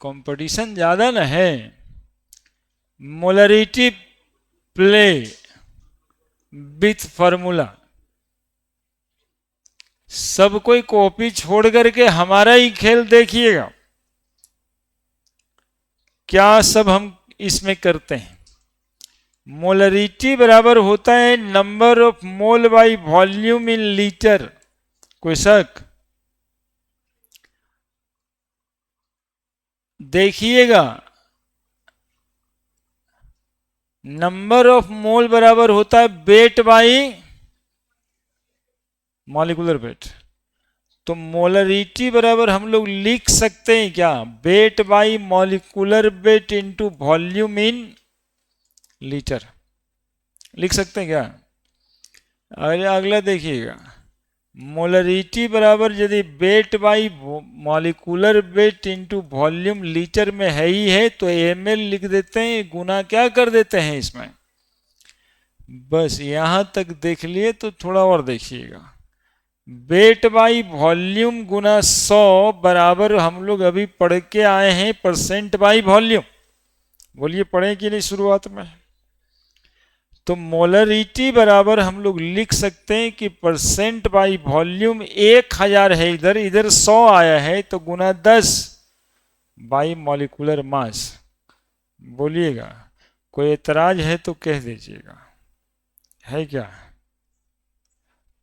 कंपटीशन ज्यादा ना है, मोलरिटी प्ले विथ फार्मूला, सब कोई कॉपी छोड़ करके हमारा ही खेल देखिएगा, क्या सब हम इसमें करते हैं। मोलरिटी बराबर होता है number of mole by volume in litre, कोई शक? देखिएगा, नंबर ऑफ मोल बराबर होता है वेट बाई मॉलिक्यूलर वेट, तो मोलरिटी बराबर हम लोग लिख सकते हैं क्या, weight by molecular weight into volume in litre, लिख सकते हैं क्या? अरे अगला देखिएगा, मोलरिटी बराबर यदि weight by molecular weight into volume litre में है ही है तो ml लिख देते हैं, गुना क्या कर देते हैं इसमें, बस यहां तक देख लिए तो थोड़ा और देखिएगा, वेट बाई वॉल्यूम गुना 100 बराबर हम लोग अभी पढ़ के आए हैं परसेंट बाई वॉल्यूम, बोलिए पढ़े कि नहीं शुरुआत में? तो मोलरिटी बराबर हम लोग लिख सकते हैं कि परसेंट बाई वॉल्यूम 1000 है, इधर इधर 100 आया है तो गुना 10 बाई मॉलिक्यूलर मास, बोलिएगा कोई एतराज है तो कह दीजिएगा, है क्या?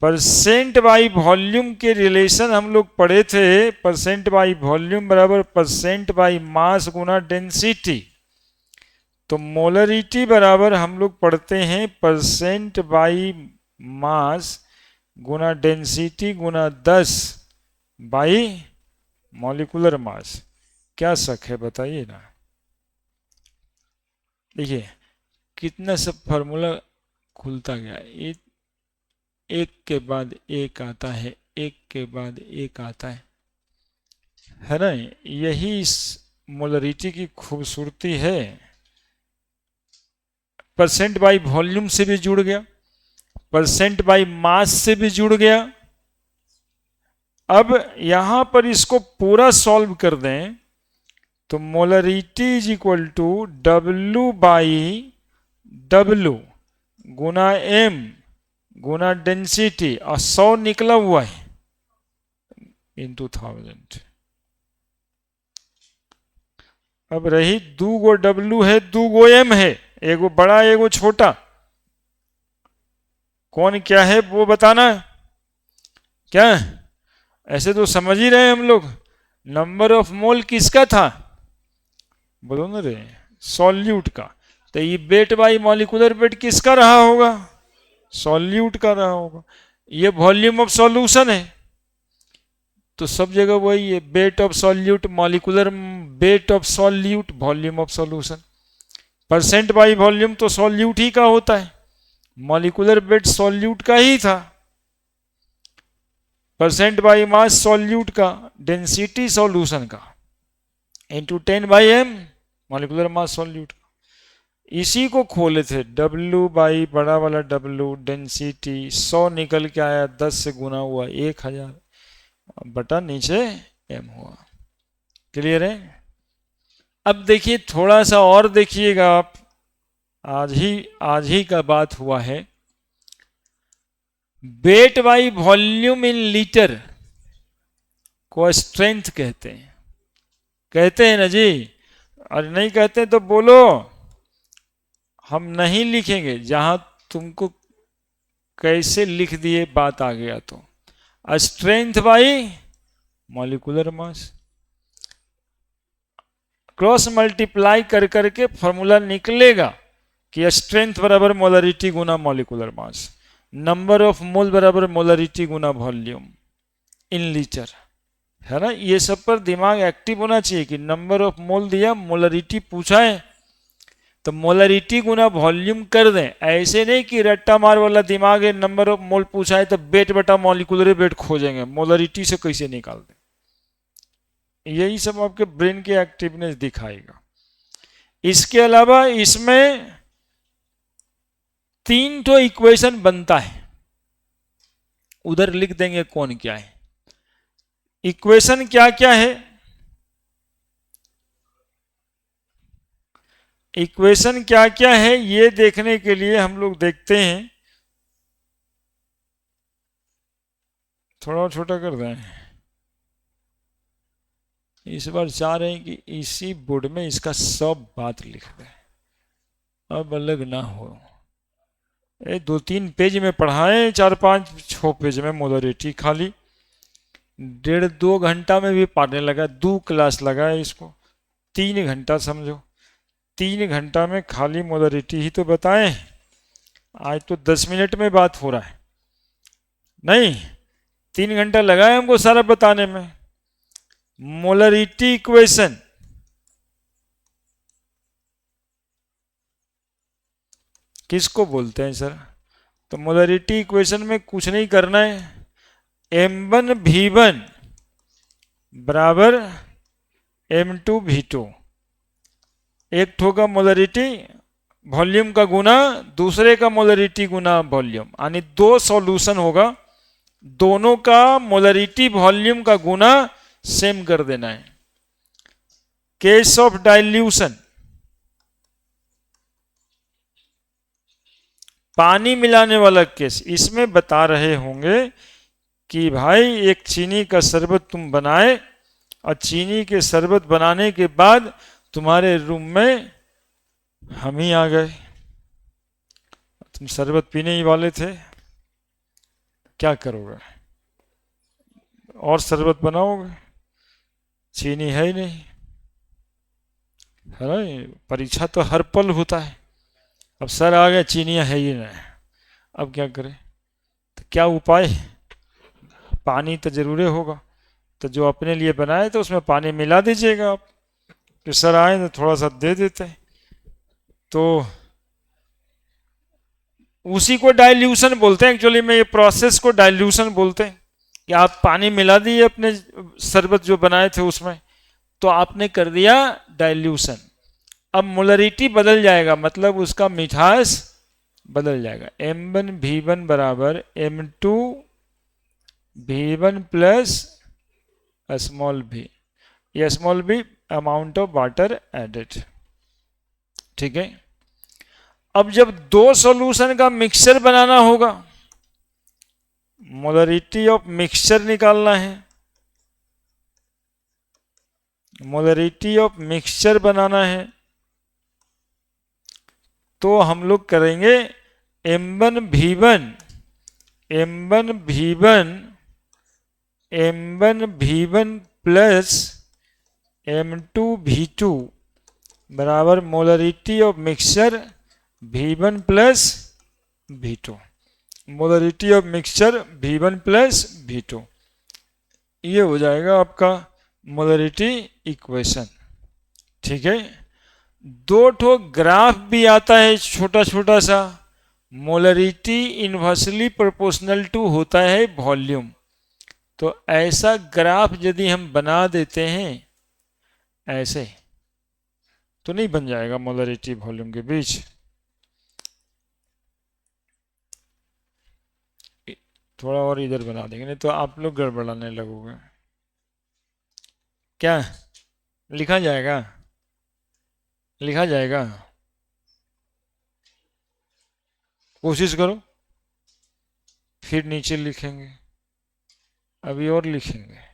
परसेंट बाई वॉल्यूम के रिलेशन हम लोग पढ़े थे, परसेंट बाई वॉल्यूम बराबर percent by mass Guna density, तो मोलरिटी बराबर हम लोग पढ़ते हैं percent by mass Guna density Guna 10 by molecular मास, क्या शक है बताइए ना। देखिए कितना सब फार्मूला खुलता गया, एक के बाद एक आता है, एक के बाद एक आता है ना, यही इस मोलरिटी की खूबसूरती है। परसेंट बाई वॉल्यूम से भी जुड़ गया, परसेंट बाई मास से भी जुड़ गया। अब यहां पर इसको पूरा सॉल्व कर दें तो molarity is equal to W by W गुना M गुना डेंसिटी, और 100 निकला हुआ है इंटू 1000। अब रही 2 गो W है, 2 गो M है, एगो बड़ा एगो छोटा, कौन क्या है वो बताना। क्या ऐसे तो समझ ही रहे हम लोग। नंबर ऑफ मोल किसका था, बोलो ना रे, सॉल्यूट का। तो ये वेट बाई मॉलिक्यूलर वेट किसका रहा होगा, सॉल्यूट का रहा होगा। ये वॉल्यूम ऑफ सॉल्यूशन है, तो सब जगह वही है, weight of solute molecular weight of solute volume of solution. Percent by volume तो सॉल्यूट ही का होता है, मॉलिक्यूलर वेट सॉल्यूट का ही था। परसेंट बाई मास सॉल्यूट का, डेंसिटी सॉल्यूशन का, into 10 by M molecular mass solute का। इसी को खोले थे, W बाई बड़ा वाला W डेंसिटी, 100 निकल के आया, 10 से गुना हुआ 1000 बटा नीचे M हुआ। क्लियर है। अब देखिए थोड़ा सा और देखिएगा आप, आज ही का बात हुआ है। Wait by volume in litre को स्ट्रेंथ कहते हैं ना जी। और नहीं कहते तो बोलो, हम नहीं लिखेंगे, जहां तुमको कैसे लिख दिए बात आ गया तो। Strength by molecular mass, cross multiply कर करके फॉर्मूला निकलेगा कि स्ट्रेंथ बराबर मोलरिटी गुना molecular mass, number of mole बराबर मोलरिटी गुना वॉल्यूम इन लीटर, है ना। ये सब पर दिमाग एक्टिव होना चाहिए कि नंबर ऑफ मोल दिया, मोलरिटी पूछा है तो मोलरिटी गुना वॉल्यूम कर दें। ऐसे नहीं कि रट्टा मार वाला दिमाग है, नंबर ऑफ मोल पूछा है तो वेट बटा मॉलिक्यूलर वेट खोजेंगे, मोलरिटी से कैसे निकाल दें। यही सब आपके ब्रेन की एक्टिवनेस दिखाएगा। इसके अलावा इसमें 3 तो इक्वेशन बनता है, उधर लिख देंगे कौन क्या है। इक्वेशन क्या क्या है, इक्वेशन क्या क्या है ये देखने के लिए हम लोग देखते हैं, थोड़ा छोटा कर दें। इस बार चाह रहे हैं कि इसी बोर्ड में इसका सब बात लिख दें, अब अलग ना हो। 2-3 पेज में पढ़ाएं, 4-5-6 पेज में मोलरिटी खाली 1.5-2 घंटा में भी पढ़ने लगा। 2 क्लास लगा है इसको, 3 घंटा समझो। 3 घंटा में खाली मोलरिटी ही तो बताएं। आज तो 10 मिनट में बात हो रहा है, नहीं 3 घंटा लगा है हमको सारा बताने में। मोलरिटी इक्वेशन किसको बोलते हैं सर, तो मोलरिटी इक्वेशन में कुछ नहीं करना है, M1 V1 बराबर M2 V2, एक ठो का मोलरिटी वॉल्यूम का गुना दूसरे का मोलरिटी गुना वॉल्यूम, यानी 2 सॉल्यूशन होगा, दोनों का मोलरिटी वॉल्यूम का गुना सेम कर देना है। केस ऑफ डाइल्यूशन, पानी मिलाने वाला केस, इसमें बता रहे होंगे कि भाई एक चीनी का शरबत तुम बनाए और चीनी के शरबत बनाने के बाद तुम्हारे रूम में हम ही आ गए, तुम शरबत पीने ही वाले थे, क्या करोगे, और शरबत बनाओगे, चीनी है ही नहीं, है ना। परीक्षा तो हर पल होता है। अब सर आ गए, चीनियाँ है ही नहीं, अब क्या करें, तो क्या उपाय, पानी तो जरूरी होगा, तो जो अपने लिए बनाए तो उसमें पानी मिला दीजिएगा आप, कि सर आए तो थोड़ा सा दे देते हैं, तो उसी को डाइल्यूशन बोलते हैं। एक्चुअली में ये प्रोसेस को डाइल्यूशन बोलते हैं कि आप पानी मिला दिए अपने शरबत जो बनाए थे उसमें, तो आपने कर दिया डाइल्यूशन। अब मोलरिटी बदल जाएगा, मतलब उसका मिठास बदल जाएगा। M1V1 बराबर M2V1 प्लस स्मॉल भी, ये स्मॉल भी अमाउंट ऑफ वाटर एडेड। ठीक है। अब जब दो सॉल्यूशन का मिक्सचर बनाना होगा, मोलरिटी ऑफ मिक्सचर निकालना है, मोलरिटी ऑफ मिक्सचर बनाना है, तो हम लोग करेंगे M1V1 M1V1 M1V1 plus M2V2 बराबर molarity of mixture V1 plus V2, molarity of mixture V1 plus V2। ये हो जाएगा आपका मोलरिटी इक्वेशन। ठीक है। दो ठो ग्राफ भी आता है छोटा छोटा सा, मोलरिटी इन्वर्सली प्रोपोर्शनल टू होता है वॉल्यूम। तो ऐसा ग्राफ यदि हम बना देते हैं ऐसे, तो नहीं बन जाएगा मोलरिटी वॉल्यूम के बीच। थोड़ा और इधर बना देंगे, नहीं तो आप लोग गड़बड़ाने लगोगे। क्या लिखा जाएगा? लिखा जाएगा, कोशिश करो, फिर नीचे लिखेंगे, अभी और लिखेंगे।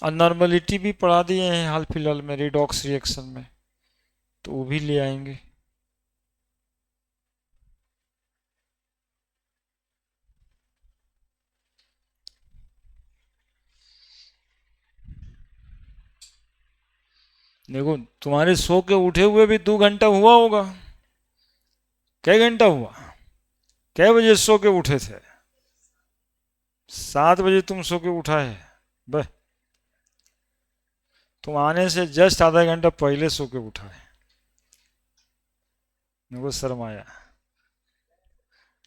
अनॉर्मलिटी भी पढ़ा दिए हैं हाल फिलहाल में रिडॉक्स रिएक्शन में, तो वो भी ले आएंगे। देखो तुम्हारे सो के उठे हुए भी 2 घंटा हुआ होगा। कै घंटा हुआ? कै बजे सो के उठे थे? 7 बजे तुम सो के उठा है? बस तुम आने से जस्ट आधा घंटा पहले सो के उठा है। मेरे को शर्म आया।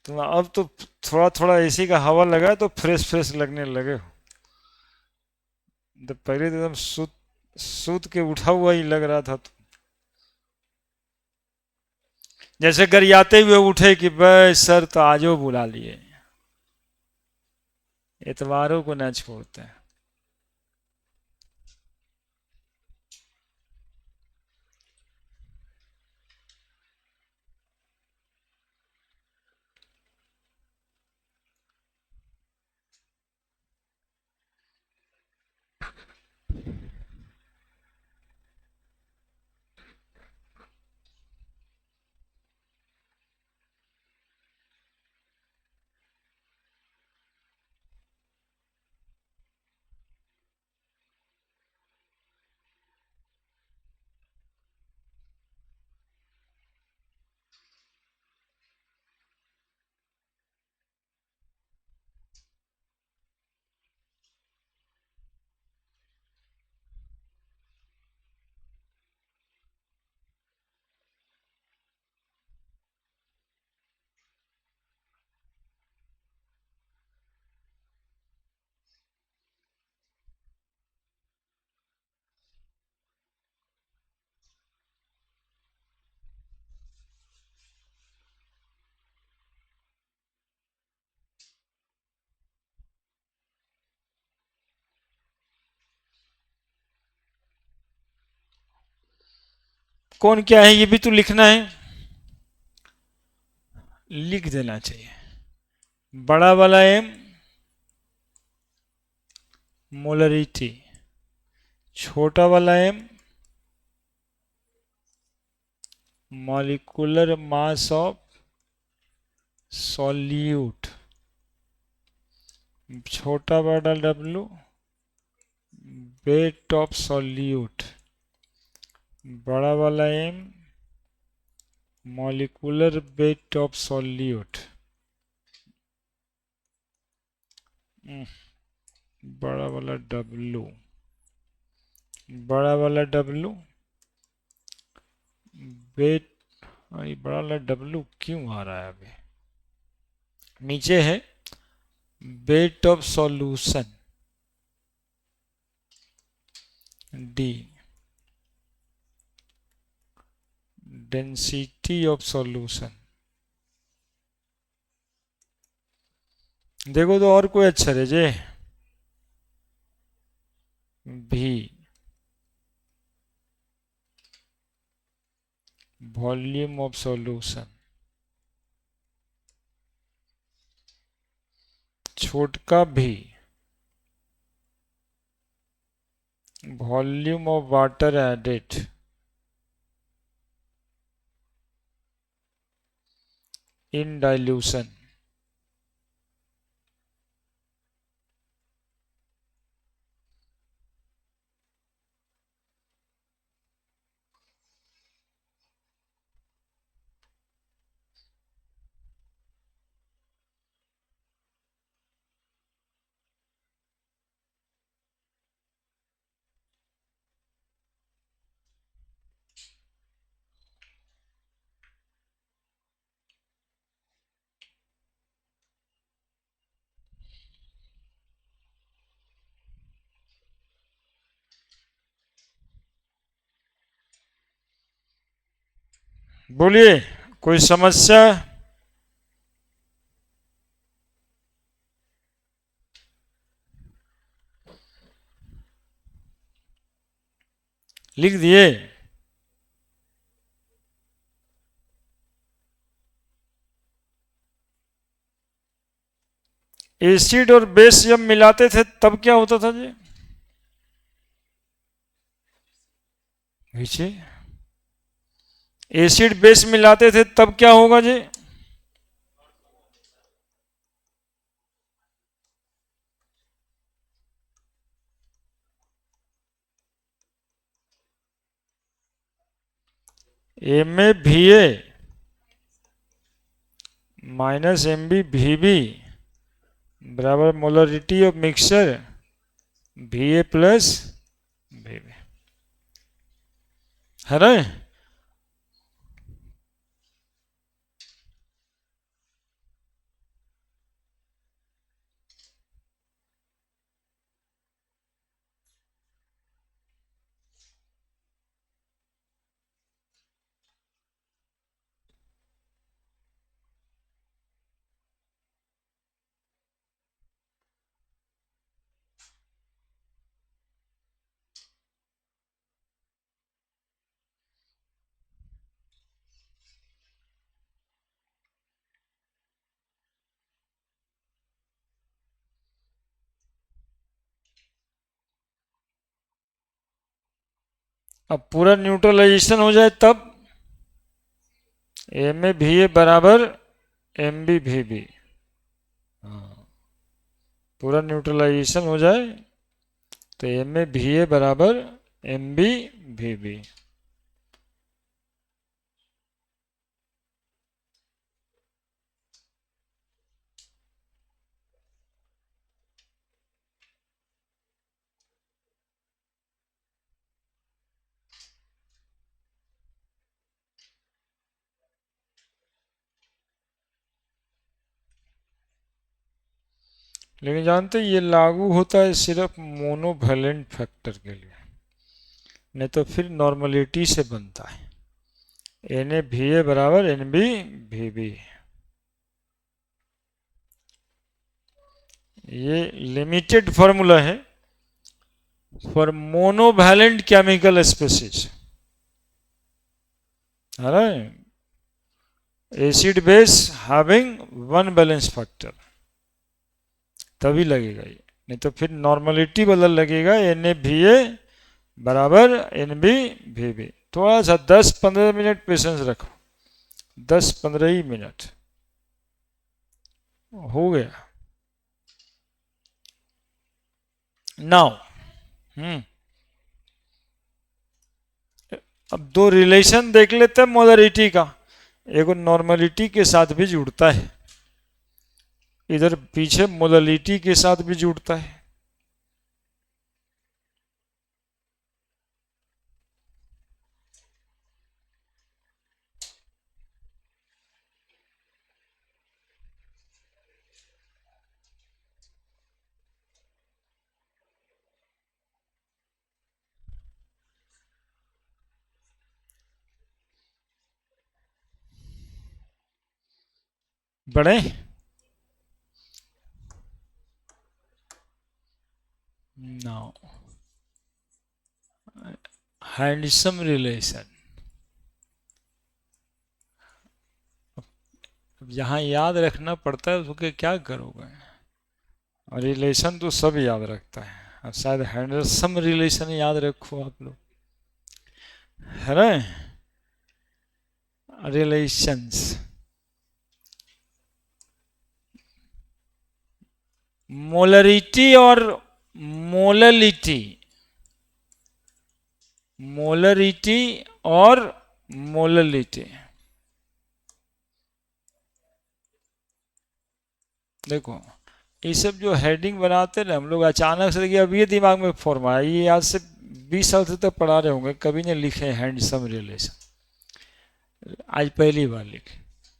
तुम अब तो थोड़ा थोड़ा एसी का हवा लगा तो फ्रेश फ्रेश लगने लगे हो। तो पहले तो एकदम सूत सूत के उठा हुआ ही लग रहा था। तो जैसे गरियाते हुए उठे कि बस सर तो आजो बुला लिए, एतवारों को न छोड़ते। कौन क्या है ये भी तो लिखना है, लिख देना चाहिए। बड़ा वाला एम मोलरिटी, छोटा वाला M molecular mass of solute, छोटा वाला डब्लू वेट ऑफ सॉल्यूट, बड़ा वाला M molecular weight of solute, बड़ा वाला डब्लू, बड़ा वाला डब्लू वेट ये बड़ा डब्लू क्यों आ रहा है अभी? नीचे है weight of solution, D density of solution. देखो तो और कोई अच्छा रहे जे, भी वॉल्यूम ऑफ सॉल्यूशन, छोटका भी volume of water added in dilution. बोलिए कोई समस्या? लिख दिए? एसिड और बेस जब मिलाते थे तब क्या होता था जी? नीचे एसिड बेस मिलाते थे तब क्या होगा जी? एम ए भी ए माइनस एम बी भी बी बराबर मोलरिटी ऑफ मिक्सचर भी ए प्लस भी बी, है ना? अब पूरा न्यूट्रलाइजेशन हो जाए तब एम ए भी ए बराबर एम बी भी बी, पूरा न्यूट्रलाइजेशन हो जाए तो एम ए भी ए बराबर एम बी भी बी। लेकिन जानते ये लागू होता है सिर्फ मोनोवैलेंट फैक्टर के लिए, नहीं तो फिर नॉर्मलिटी से बनता है एन ए भी ए बराबर एन बी भी बी। ये लिमिटेड फॉर्मूला है फॉर मोनोवैलेंट केमिकल स्पेसीज, है ना? Acid base having one balance factor तभी लगेगा ये, नहीं तो फिर नॉर्मलिटी बदल लगेगा एन ए भी ए बराबर एन बी भी बी। थोड़ा सा 10-15 मिनट पेशेंस रखो, 10-15 ही मिनट हो गया। नाउ अब दो रिलेशन देख लेते हैं मोलरिटी का, एगो नॉर्मलिटी के साथ भी जुड़ता है, इधर पीछे मोलरिटी के साथ भी जुड़ता है। बड़े नो हैंडसम रिलेशन। जहाँ याद रखना पड़ता है उसके क्या करोगे, रिलेशन तो सब याद रखता है, और शायद हैंडसम रिलेशन याद रखो आप लोग, है ना। रिलेशंस, मोलरिटी और मोललिटी, मोलरिटी और मोललिटी। देखो ये सब जो हेडिंग बनाते ना हम लोग, अचानक से देखिए अब ये दिमाग में फॉर्म आया, ये आज से 20 साल से तक पढ़ा रहे होंगे, कभी नहीं लिखे हैंडसम रिलेशन, आज पहली बार लिखे।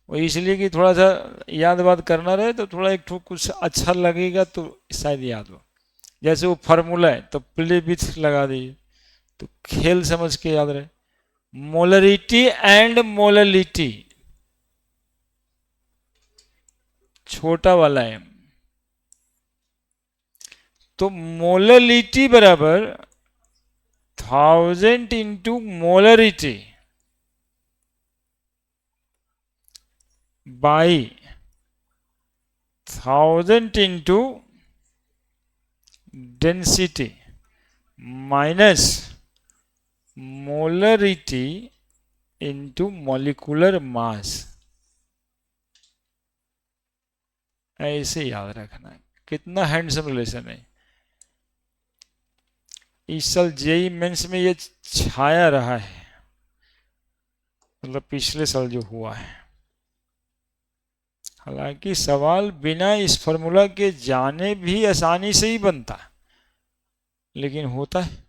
वो इसलिए कि थोड़ा सा याद वाद करना रहे तो थोड़ा एक ठो कुछ अच्छा लगेगा तो शायद याद हो। जैसे वो फार्मूला है तो प्ले विथ लगा दीजिए तो खेल समझ के याद रहे। मोलरिटी एंड मोललिटी, छोटा वाला है, तो मोललिटी बराबर 1000 into molarity by 1000 into density minus molarity into molecular mass. ऐसे याद रखना है, कितना हैंडसम रिलेशन है। इस साल जेई मेंस में ये छाया रहा है, मतलब पिछले साल जो हुआ है। हालांकि सवाल बिना इस फॉर्मूला के जाने भी आसानी से ही बनता, लेकिन होता है।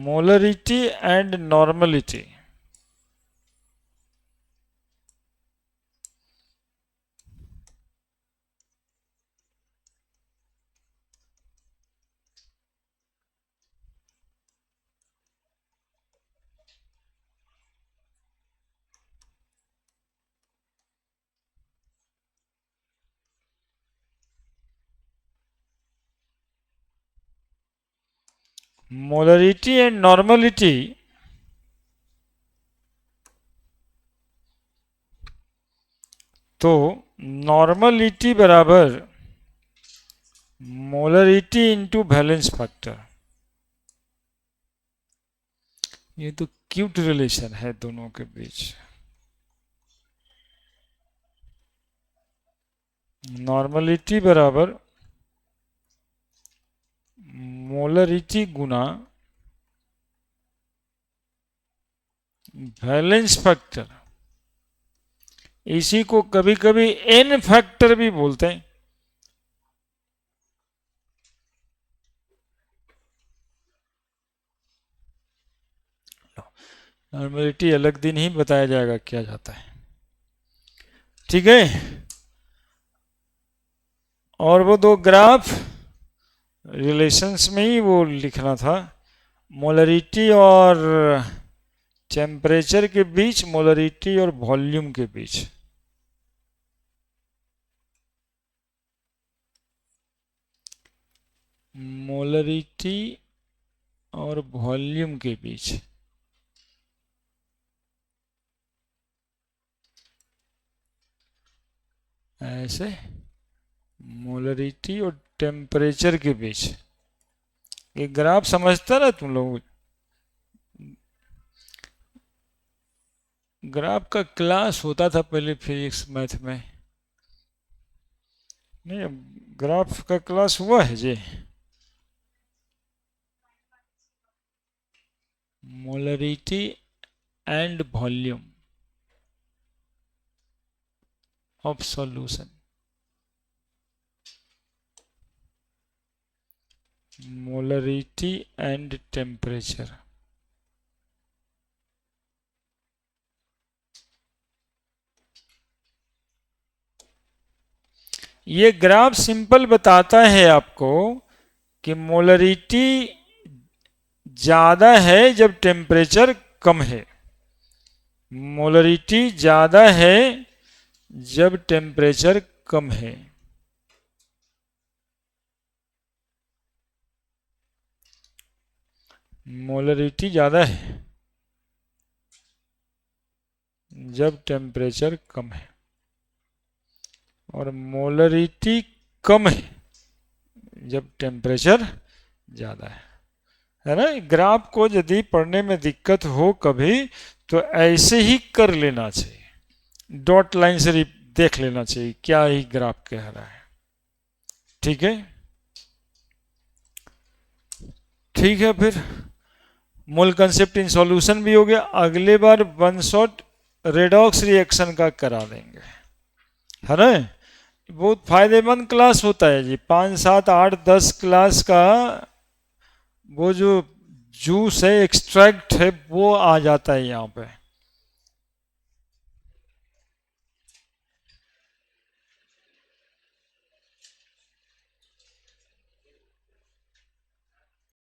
Molarity and normality, molarity and normality, तो नॉर्मलिटी बराबर मोलरिटी इंटू वैलेंस फैक्टर। ये तो क्यूट रिलेशन है दोनों के बीच। नॉर्मलिटी बराबर मोलरिटी गुना वैलेंस फैक्टर, इसी को कभी कभी एन फैक्टर भी बोलते हैं। नॉर्मलिटी अलग दिन ही बताया जाएगा क्या जाता है, ठीक है। और वो दो ग्राफ रिलेशंस में ही वो लिखना था, मोलरिटी और टेम्परेचर के बीच, मोलरिटी और वॉल्यूम के बीच। मोलरिटी और वॉल्यूम के बीच, ऐसे मोलरिटी और टेम्परेचर के बीच। ये ग्राफ समझता ना तुम लोग, ग्राफ का क्लास होता था पहले फिजिक्स मैथ में, नहीं ग्राफ का क्लास हुआ है जी। Molarity and volume of solution, molarity and temperature. ये ग्राफ सिंपल बताता है आपको कि मोलरिटी ज्यादा है जब टेम्परेचर कम है। मोलरिटी ज्यादा है जब टेम्परेचर कम है। मोलरिटी ज्यादा है जब टेम्परेचर कम है, और मोलरिटी कम है जब टेम्परेचर ज्यादा है ना। ग्राफ को यदि पढ़ने में दिक्कत हो कभी तो ऐसे ही कर लेना चाहिए, डॉट लाइन से देख लेना चाहिए क्या ही ग्राफ कह रहा है। ठीक है, ठीक है। फिर मोल कंसेप्ट इन सॉल्यूशन भी हो गया। अगले बार वन शॉट रेडॉक्स रिएक्शन का करा देंगे, है ना। बहुत फायदेमंद क्लास होता है जी, 5, 7, 8, 10 क्लास का वो जो जूस है, एक्सट्रैक्ट है, वो आ जाता है यहाँ पे।